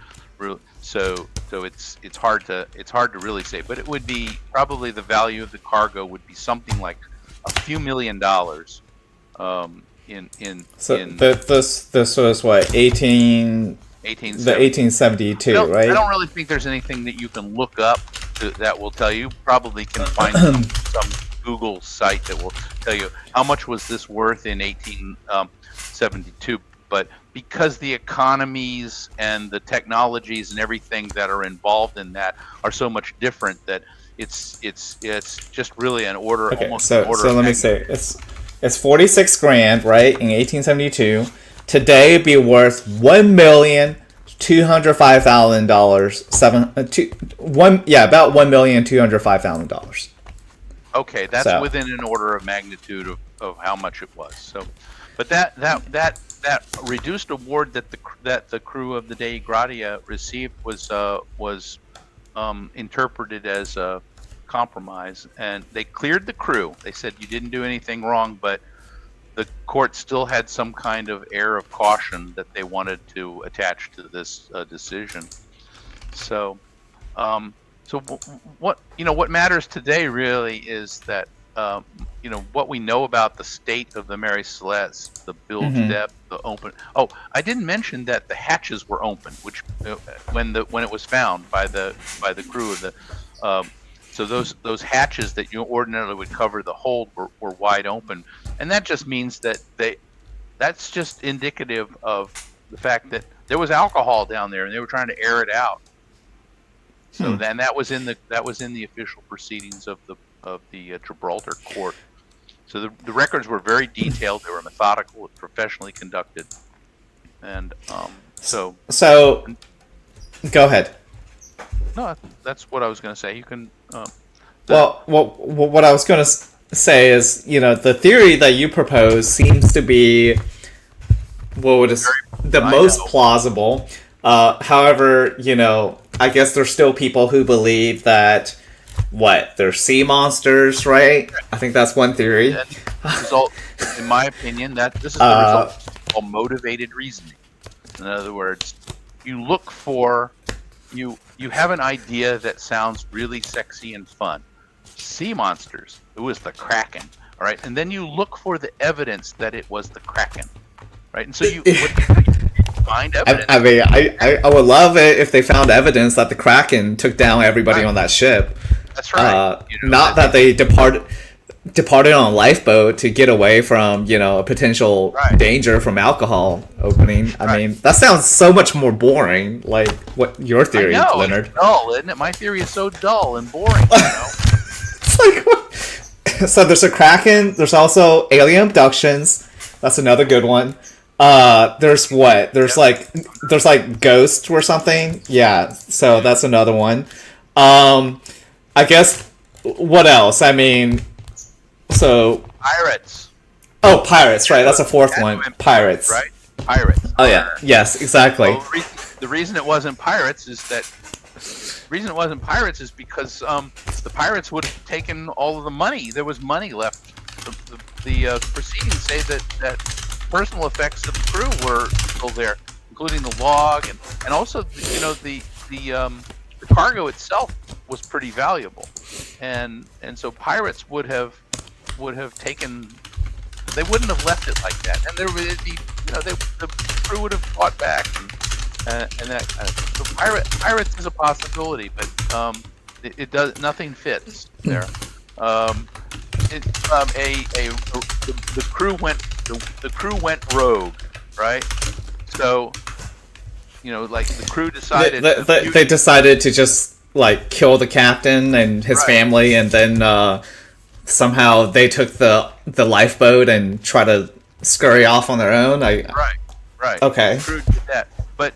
so it's hard to really say. But it would be probably the value of the cargo would be something like a few $1 million. This was what 1872, right? I don't really think there's anything that you can look up that will tell you. Probably can find some Google site that will tell you how much was this worth in 1872. But because the economies and the technologies and everything that are involved in that are so much different, that it's just really an order. Okay, almost so an order so let me say it's 46 grand, right, in 1872. Today it'd be worth $1,205,000. About $1,205,000. Okay, that's within an order of magnitude of how much it was. So, but that reduced award that the crew of the Dei Gratia received was interpreted as a compromise, and they cleared the crew. They said you didn't do anything wrong, but the court still had some kind of air of caution that they wanted to attach to this decision. So, what matters today really is that what we know about the state of the Mary Celeste, the bilge depth, the open. Oh, I didn't mention that the hatches were open, which when it was found by the crew of the. So those hatches that you ordinarily would cover the hold were wide open, and that just means that that's just indicative of the fact that there was alcohol down there and they were trying to air it out. So then that was in the official proceedings of the Gibraltar court. So the records were very detailed. They were methodical and professionally conducted, and so go ahead. No, that's what I was going to say. You can. What I was going to say is, the theory that you propose seems to be the most plausible. However, I guess there's still people who believe that they're sea monsters, right? I think that's one theory. Result, in my opinion, that this is the result of motivated reasoning. In other words, you look for you have an idea that sounds really sexy and fun. Sea monsters. It was the Kraken, all right? And then you look for the evidence that it was the Kraken, right? And so you find evidence. I mean, I would love it if they found evidence that the Kraken took down everybody on that ship. That's right. Not that they departed on a lifeboat to get away from, a potential danger from alcohol opening. I mean, that sounds so much more boring. Like what your theory, Leonard? It's dull, isn't it? My theory is so dull and boring. It's like, what? So there's a Kraken. There's also alien abductions. That's another good one. There's what? There's like ghosts or something. Yeah. So that's another one. I guess what else? I mean, so pirates. Oh, pirates, right? That's a fourth one. Pirates, right? Pirates. Oh yeah. Yes, exactly. Well, the reason it wasn't pirates is because the pirates would have taken all of the money. There was money left. The proceedings say that personal effects of the crew were still there, including the log and also the cargo itself was pretty valuable, and so pirates would have taken. They wouldn't have left it like that, and there would be the crew would have fought back and that kind of thing. So pirates is a possibility, but it does nothing fits there. The crew went rogue, right? So like the crew decided they decided to just kill the captain and his family, and then somehow they took the lifeboat and try to scurry off on their own. Right. Okay. The crew did that, but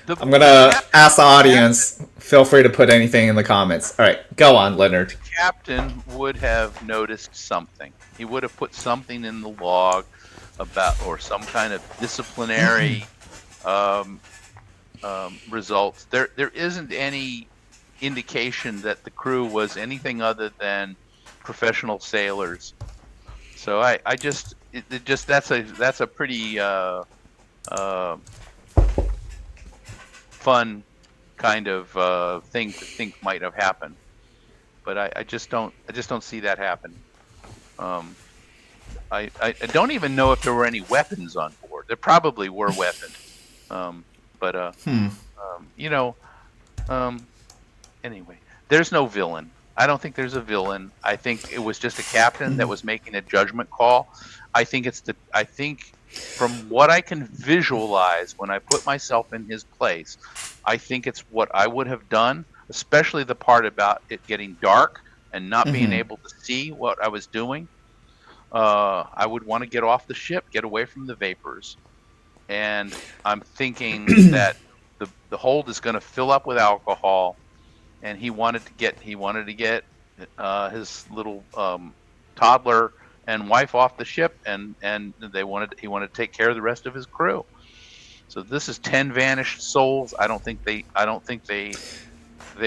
I'm gonna ask the audience. Feel free to put anything in the comments. All right, go on, Leonard. The captain would have noticed something. He would have put something in the log about, or some kind of disciplinary results. There isn't any indication that the crew was anything other than professional sailors. So that's a pretty fun kind of thing to think might have happened, but I just don't see that happen. I don't even know if there were any weapons on board. There probably were weapons, but anyway, there's no villain. I don't think there's a villain. I think it was just a captain that was making a judgment call. I think from what I can visualize when I put myself in his place, I think it's what I would have done, especially the part about it getting dark and not being able to see what I was doing. I would want to get off the ship, get away from the vapors. And I'm thinking that the hold is going to fill up with alcohol, and he wanted to get his little toddler and wife off the ship, and he wanted to take care of the rest of his crew. So this is 10 vanished souls. I don't think they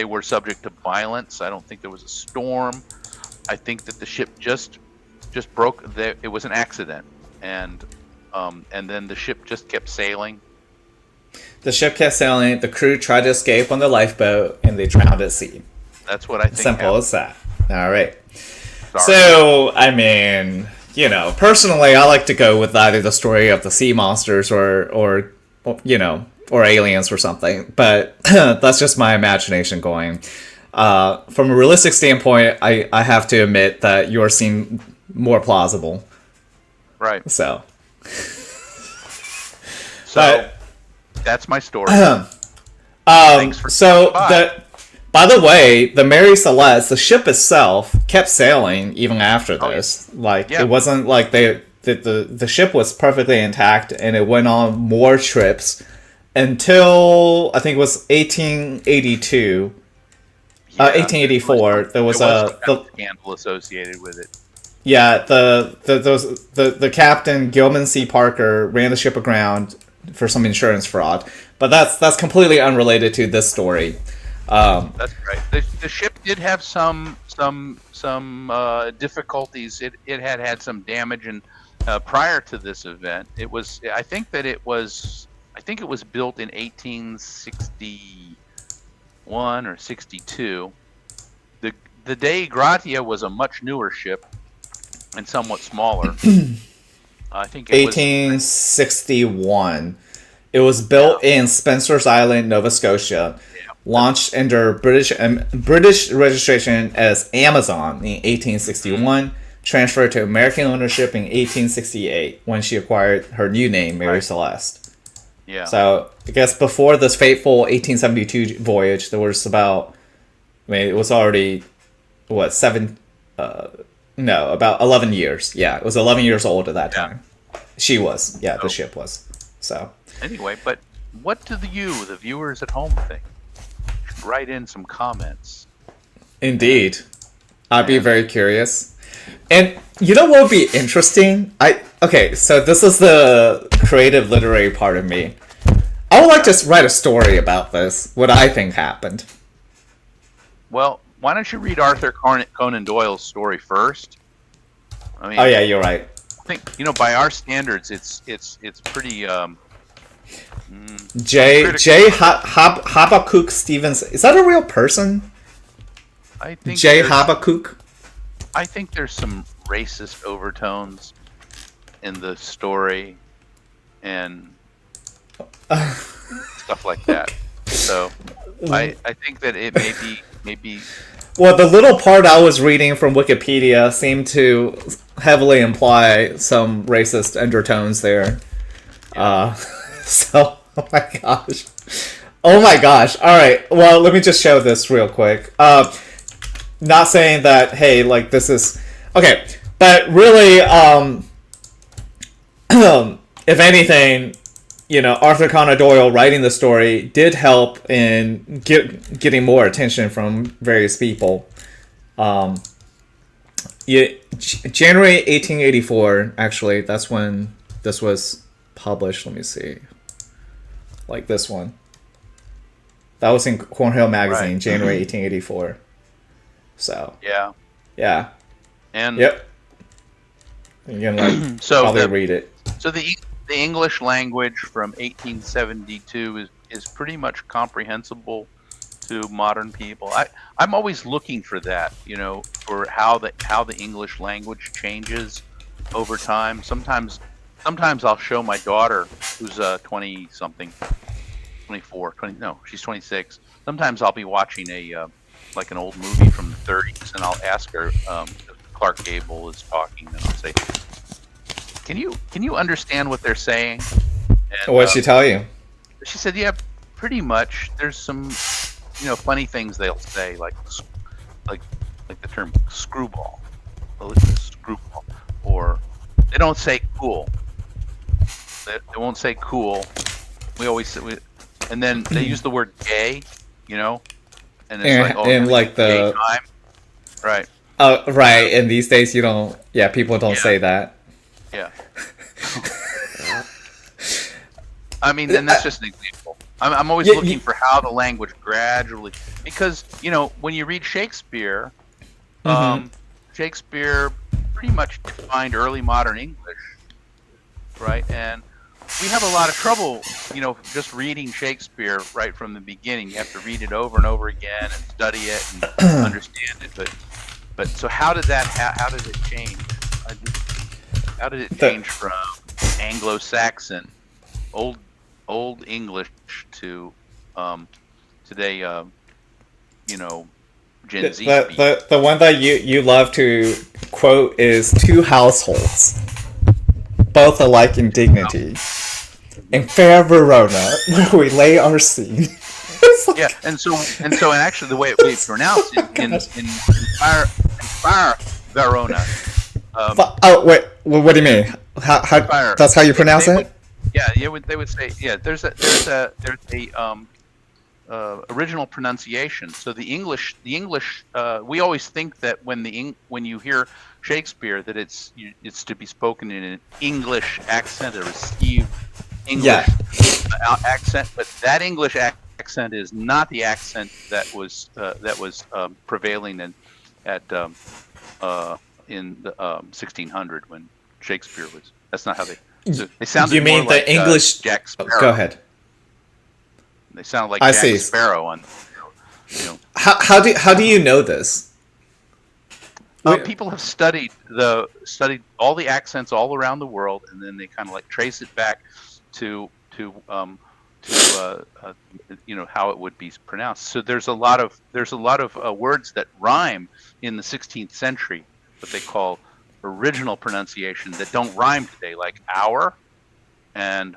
were subject to violence. I don't think there was a storm. I think that the ship just broke. It was an accident, and then the ship just kept sailing. The ship kept sailing. The crew tried to escape on the lifeboat, and they drowned at sea. That's what I think. Simple as that. All right. Sorry. So, I mean, personally, I like to go with either the story of the sea monsters or aliens or something. But that's just my imagination going. From a realistic standpoint, I have to admit that yours seem more plausible. Right. So that's my story. By the way, the Mary Celeste, the ship itself, kept sailing even after this. It wasn't like the ship was perfectly intact, and it went on more trips until I think it was 1882. 1884. There was a scandal associated with it. Yeah, the captain Gilman C. Parker ran the ship aground for some insurance fraud, but that's completely unrelated to this story. That's right. The ship did have some difficulties. It had some damage, and prior to this event, I think it was built in 1861 or 62. The Dei Gratia was a much newer ship and somewhat smaller. I think it 1861. It was built in Spencer's Island, Nova Scotia. Launched under British registration as Amazon in 1861. Transferred to American ownership in 1868 when she acquired her new name, Mary Celeste. Yeah. So I guess before this fateful 1872 voyage, there was about, it was already about 11 years. Yeah, it was 11 years old at that time. She was. Yeah, the ship was. So anyway, but what do the viewers at home think? Write in some comments. Indeed. I'd be very curious. And you know what would be interesting? So this is the creative literary part of me. I would like to write a story about this, what I think happened. Well, why don't you read Arthur Conan Doyle's story first? I mean, oh yeah, you're right. I think by our standards, it's pretty. Habakkuk Stevens. Is that a real person? I think J. Habakkuk. I think there's some racist overtones in the story and stuff like that. So I think that it may be. Well, the little part I was reading from Wikipedia seemed to heavily imply some racist undertones there. Yeah. So, oh my gosh. All right. Well, let me just show this real quick. Not saying that, hey, this is okay, but really, if anything, Arthur Conan Doyle writing the story did help in getting more attention from various people. January 1884, actually, that's when this was published. Let me see. Like this one. That was in Cornhill Magazine, right. January 1884. So. Yeah. Yeah. And. Yep. You can probably read it. So the English language from 1872 is pretty much comprehensible to modern people. I'm always looking for that, for how the English language changes over time. Sometimes I'll show my daughter, who's 20 something, 24, 20. No, she's 26. Sometimes I'll be watching like an old movie from the 30s, and I'll ask her. Clark Gable is talking, and I'll say, "Can you understand what they're saying?" And, what'd she tell you? She said, "Yeah, pretty much. There's some, funny things they'll say, like the term screwball, or they don't say cool. They won't say cool. We always say, and then they use the word gay, and it's like the gay time, right." Oh, right. And these days, people don't say that. Yeah. I mean, and that's just an example. I'm always looking for how the language gradually, because, when you read Shakespeare, Shakespeare pretty much defined early modern English, right? And we have a lot of trouble, just reading Shakespeare right from the beginning. You have to read it over and over again and study it and understand it, But so how did it change? How did it change from Anglo-Saxon, old English to today? Gen Z. The one that you love to quote is two households, both alike in dignity, in fair Verona, where we lay our scene. Yeah, and actually the way it's pronounced in Fire Verona. Wait, what do you mean? How that's how you pronounce it? They would say There's a original pronunciation. So the English we always think that when you hear Shakespeare that it's to be spoken in an English accent, a received English accent, but that English accent is not the accent that was prevailing in the 1600 when Shakespeare was. That's not how they. So they sounded. You mean more the like, English? Jack Sparrow. Go ahead. They sound like Jack Sparrow on. How do you know this? People have studied all the accents all around the world, and then they kind of like trace it back to how it would be pronounced. So there's a lot of words that rhyme in the 16th century, what they call original pronunciation, that don't rhyme today, like hour and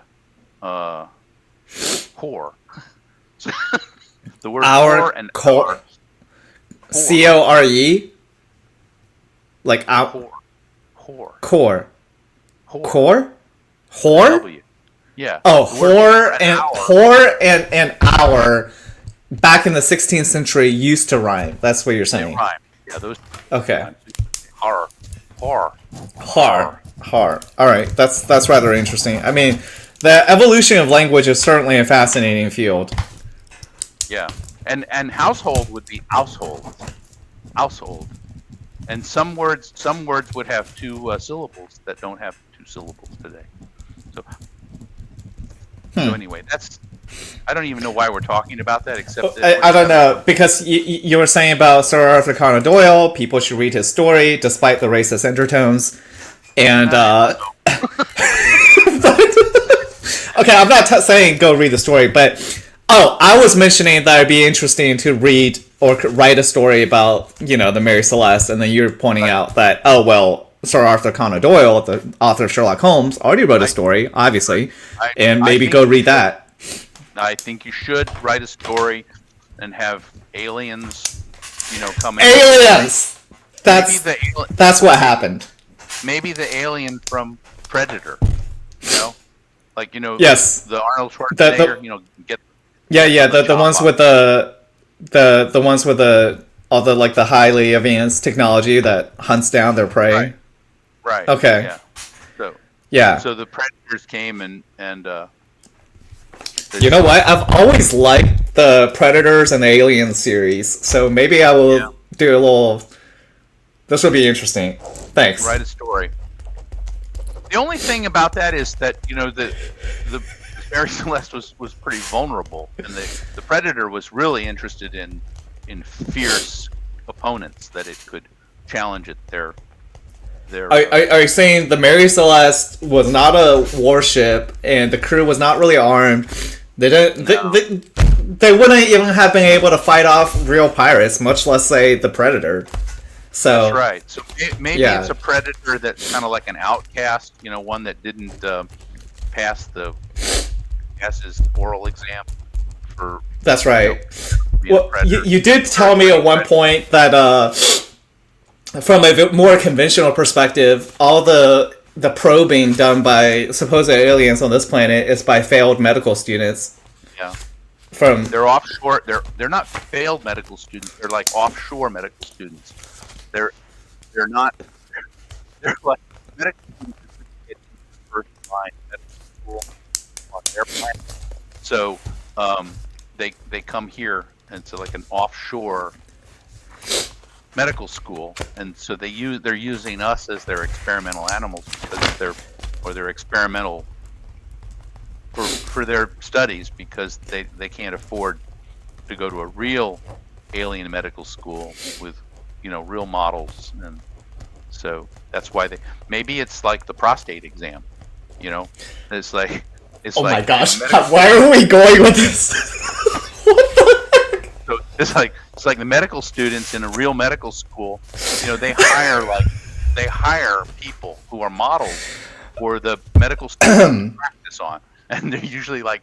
core. The word hour and core. CORE. Like our core. Whore? Yeah. Oh, whore and hour back in the 16th century used to rhyme. That's what you're saying. They rhyme. Yeah, those. Okay. Har. All right. That's rather interesting. I mean, the evolution of language is certainly a fascinating field. Yeah. And household would be household. And some words would have two syllables that don't have two syllables today. So anyway, I don't even know why we're talking about that, except that I don't know, because you were saying about Sir Arthur Conan Doyle, people should read his story despite the racist undertones, and okay, I'm not saying go read the story, but I was mentioning that it'd be interesting to read or write a story about, the Mary Celeste, and then you're pointing out that, Sir Arthur Conan Doyle, the author of Sherlock Holmes, already wrote a story, obviously, and maybe go read that. I think you should write a story and have aliens, come in. Aliens! That's what happened. Maybe the alien from Predator, Like, you know, Yes. the Arnold Schwarzenegger, you know, get the ones with the ones with all the like the highly advanced technology that hunts down their prey. Right. Okay. Yeah. So Yeah. so the predators came and You know what? I've always liked the Predators and the Alien series, so maybe I will do a little. This will be interesting. Thanks. write a story. The only thing about that is that, you know, the Mary Celeste was pretty vulnerable, and the Predator was really interested in fierce opponents that it could challenge at their. Are you saying the Mary Celeste was not a warship and the crew was not really armed? They didn't. No. They wouldn't even have been able to fight off real pirates, much less say the Predator. So That's right. So maybe it's a predator that's kind of like an outcast, you know, one that didn't pass his oral exam for. That's right. Well, you did tell me at one point that from a more conventional perspective, all the probing done by supposed aliens on this planet is by failed medical students. Yeah. From they're offshore. They're not failed medical students. They're like offshore medical students. They're not. They're like medical students that get first line medical school on their planet. So they come here, and it's like an offshore medical school, and so they're using us as their experimental animals because they're experimental for their studies, because they can't afford to go to a real alien medical school with, you know, real models, and so that's why maybe it's like the prostate exam, you know, it's like oh my gosh, where are we going with this? What the heck? So it's like the medical students in a real medical school, you know, they hire people who are models for the medical students to practice on, and they're usually like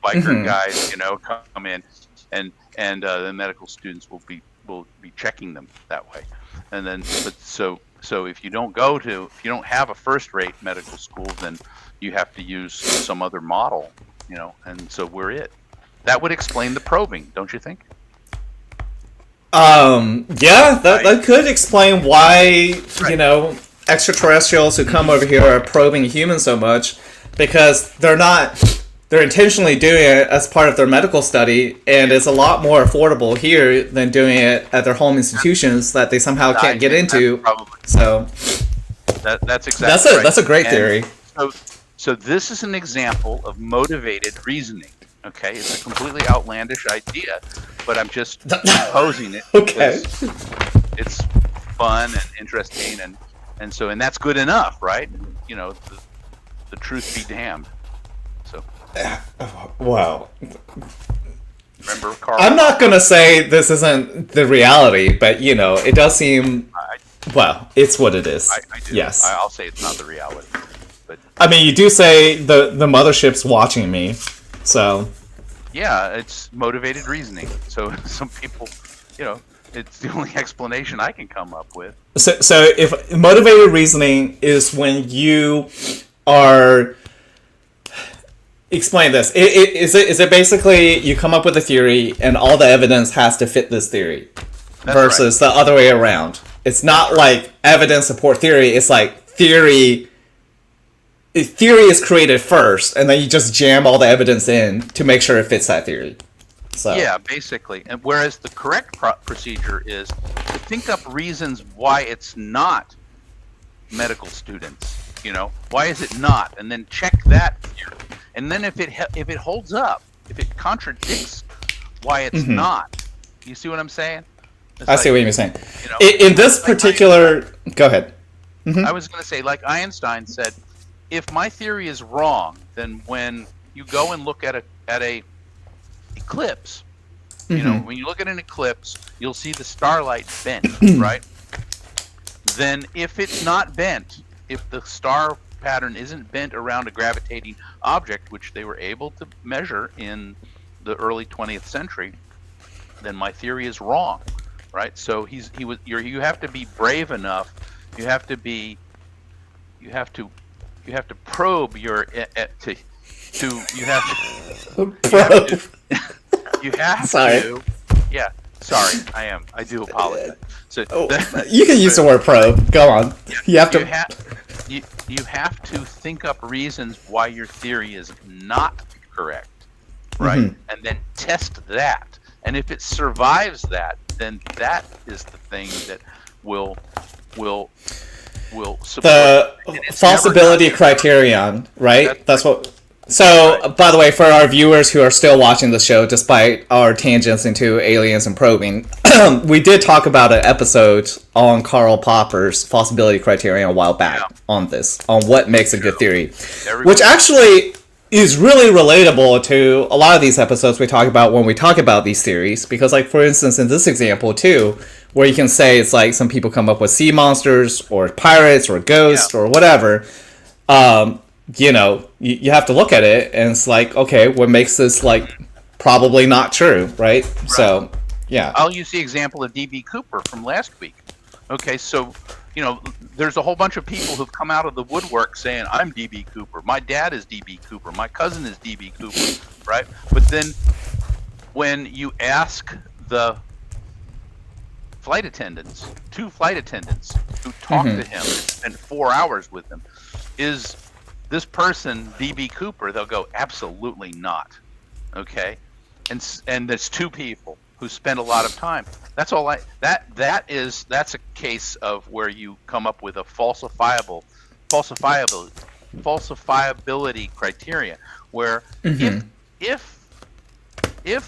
biker guys, you know, come in, and the medical students will be checking them that way, and then so if you don't have a first-rate medical school, then you have to use some other model, you know, and so we're it. That would explain the probing, don't you think? Yeah, that could explain why, you know, extraterrestrials who come over here are probing humans so much, because they're intentionally doing it as part of their medical study, and it's a lot more affordable here than doing it at their home institutions that they somehow can't get into. So that's exactly right. That's a great theory. So this is an example of motivated reasoning. Okay, it's a completely outlandish idea, but I'm just proposing it. Okay. It's fun and interesting, and that's good enough, right? You know, the truth be damned. So. Wow. Remember Carl? I'm not gonna say this isn't the reality, but you know, it does seem. Well, it's what it is. I do. Yes. I'll say it's not the reality, but. I mean, you do say the mothership's watching me. So, yeah, it's motivated reasoning. So some people, you know, it's the only explanation I can come up with. So if motivated reasoning is when you are, explain this. Is it basically you come up with a theory and all the evidence has to fit this theory, versus the other way around? It's not like evidence support theory. It's like theory is created first, and then you just jam all the evidence in to make sure it fits that theory. So yeah, basically. And whereas the correct procedure is to think up reasons why it's not medical students. You know, why is it not? And then check that theory. And then if it holds up, if it contradicts why it's not, you see what I'm saying? I see what you're saying. You know, in this particular, go ahead. I was going to say, like Einstein said, if my theory is wrong, then when you go and look at a eclipse, you know, when you look at an eclipse, you'll see the starlight bent, right? Then if it's not bent, if the star pattern isn't bent around a gravitating object, which they were able to measure in the early 20th century, then my theory is wrong, right? So you have to be brave enough. You have to probe you have to, Probe. you have Sorry. to, yeah, sorry, I do apologize. So You can use the word probe. Go on. You have to. You have to think up reasons why your theory is not correct, right? And then test that. And if it survives that, then that is the thing that will support The falsibility criterion, right? That's what. So, by the way, for our viewers who are still watching the show, despite our tangents into aliens and probing, we did talk about an episode on Karl Popper's falsibility criterion a while back on what makes a good theory, which actually is really relatable to a lot of these episodes we talk about when we talk about these theories. Because, like, for instance, in this example, too, where you can say it's like some people come up with sea monsters or pirates or ghosts or whatever, you know, you have to look at it and it's like, okay, what makes this like probably not true, right? So, yeah. I'll use the example of D.B. Cooper from last week. Okay, so, you know, there's a whole bunch of people who've come out of the woodwork saying, I'm D.B. Cooper, my dad is D.B. Cooper, my cousin is D.B. Cooper, right? But then when you ask the flight attendants, 2 flight attendants who talked to him and spent 4 hours with him, is this person D.B. Cooper? They'll go, absolutely not. Okay, and there's 2 people who spend a lot of time. That's all. That's a case of where you come up with a falsifiability criteria, where if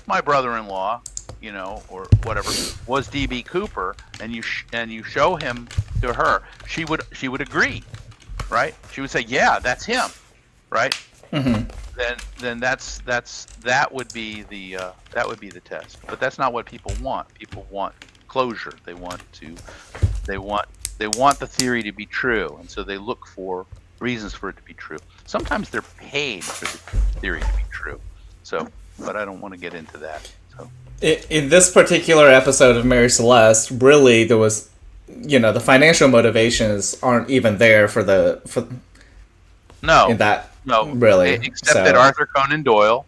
my brother-in-law, you know, or whatever, was D.B. Cooper, and you show him to her, she would agree. Right? She would say, "Yeah, that's him." Right? Then that would be the test. But that's not what people want. People want closure. They want the theory to be true, and so they look for reasons for it to be true. Sometimes they're paid for the theory to be true. So, but I don't want to get into that. So, in this particular episode of Mary Celeste, really there was, you know, the financial motivations aren't even there for no, in that no, really, except that Arthur Conan Doyle,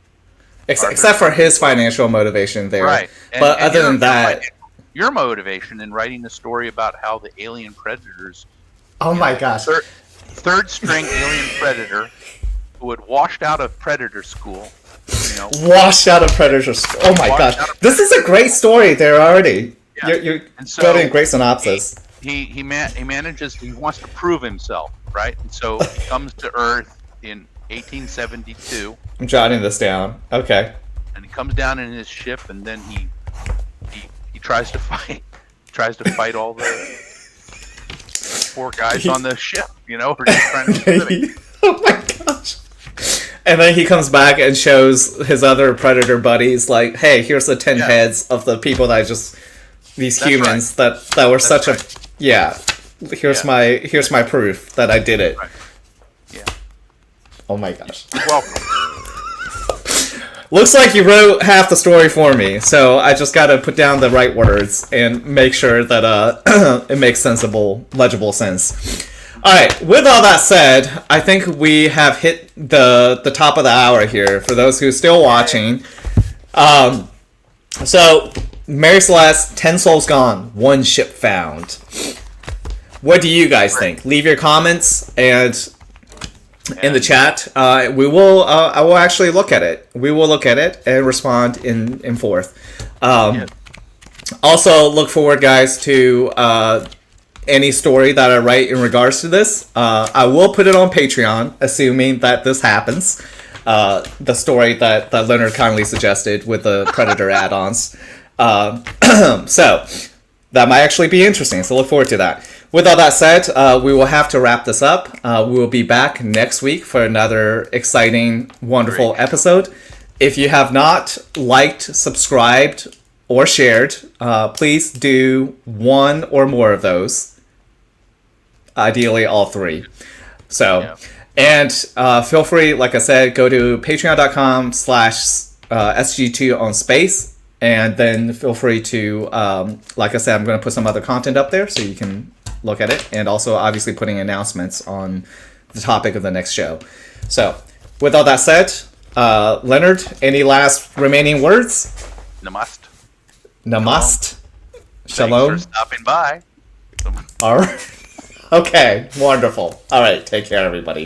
except for his financial motivation there, right? But other than that, your motivation in writing the story about how the alien predators, my gosh, third string alien predator who had washed out of predator school. You know, washed out of predator school. Oh my gosh, this is a great story there already. Yeah. You're getting a great synopsis. He manages. He wants to prove himself, right? And so he comes to Earth in 1872. I'm jotting this down. Okay. And he comes down in his ship, and then he tries to fight. Tries to fight all the poor guys on the ship. You know, who are just trying to oh my gosh. And then he comes back and shows his other predator buddies, like, hey, here's the 10 heads of the people that I just... These humans that were such a here's my proof that I did it. Right. Yeah. Oh my gosh. You're welcome. Looks like you wrote half the story for me, so I just got to put down the right words and make sure that it makes sensible, legible sense. All right. With all that said, I think we have hit the top of the hour here. For those who are still watching, so. Mary Celeste, 10 souls gone, 1 ship found. What do you guys think? Leave your comments and in the chat. I will actually look at it. We will look at it and respond in forth. Also, look forward, guys, to any story that I write in regards to this. I will put it on Patreon, assuming that this happens. The story that Leonard kindly suggested with the Predator add-ons. So that might actually be interesting. So look forward to that. With all that said, we will have to wrap this up. We will be back next week for another exciting, wonderful episode. If you have not liked, subscribed, or shared, please do 1 or more of those. Ideally, all 3. So, and feel free, like I said, go to patreon.com/SG2 on space. And then feel free to, like I said, I'm going to put some other content up there so you can look at it. And also, obviously, putting announcements on the topic of the next show. So, with all that said, Leonard, any last remaining words? Namaste. Namaste. Thanks Shalom. for stopping by. All right. Okay, wonderful. All right, take care, everybody.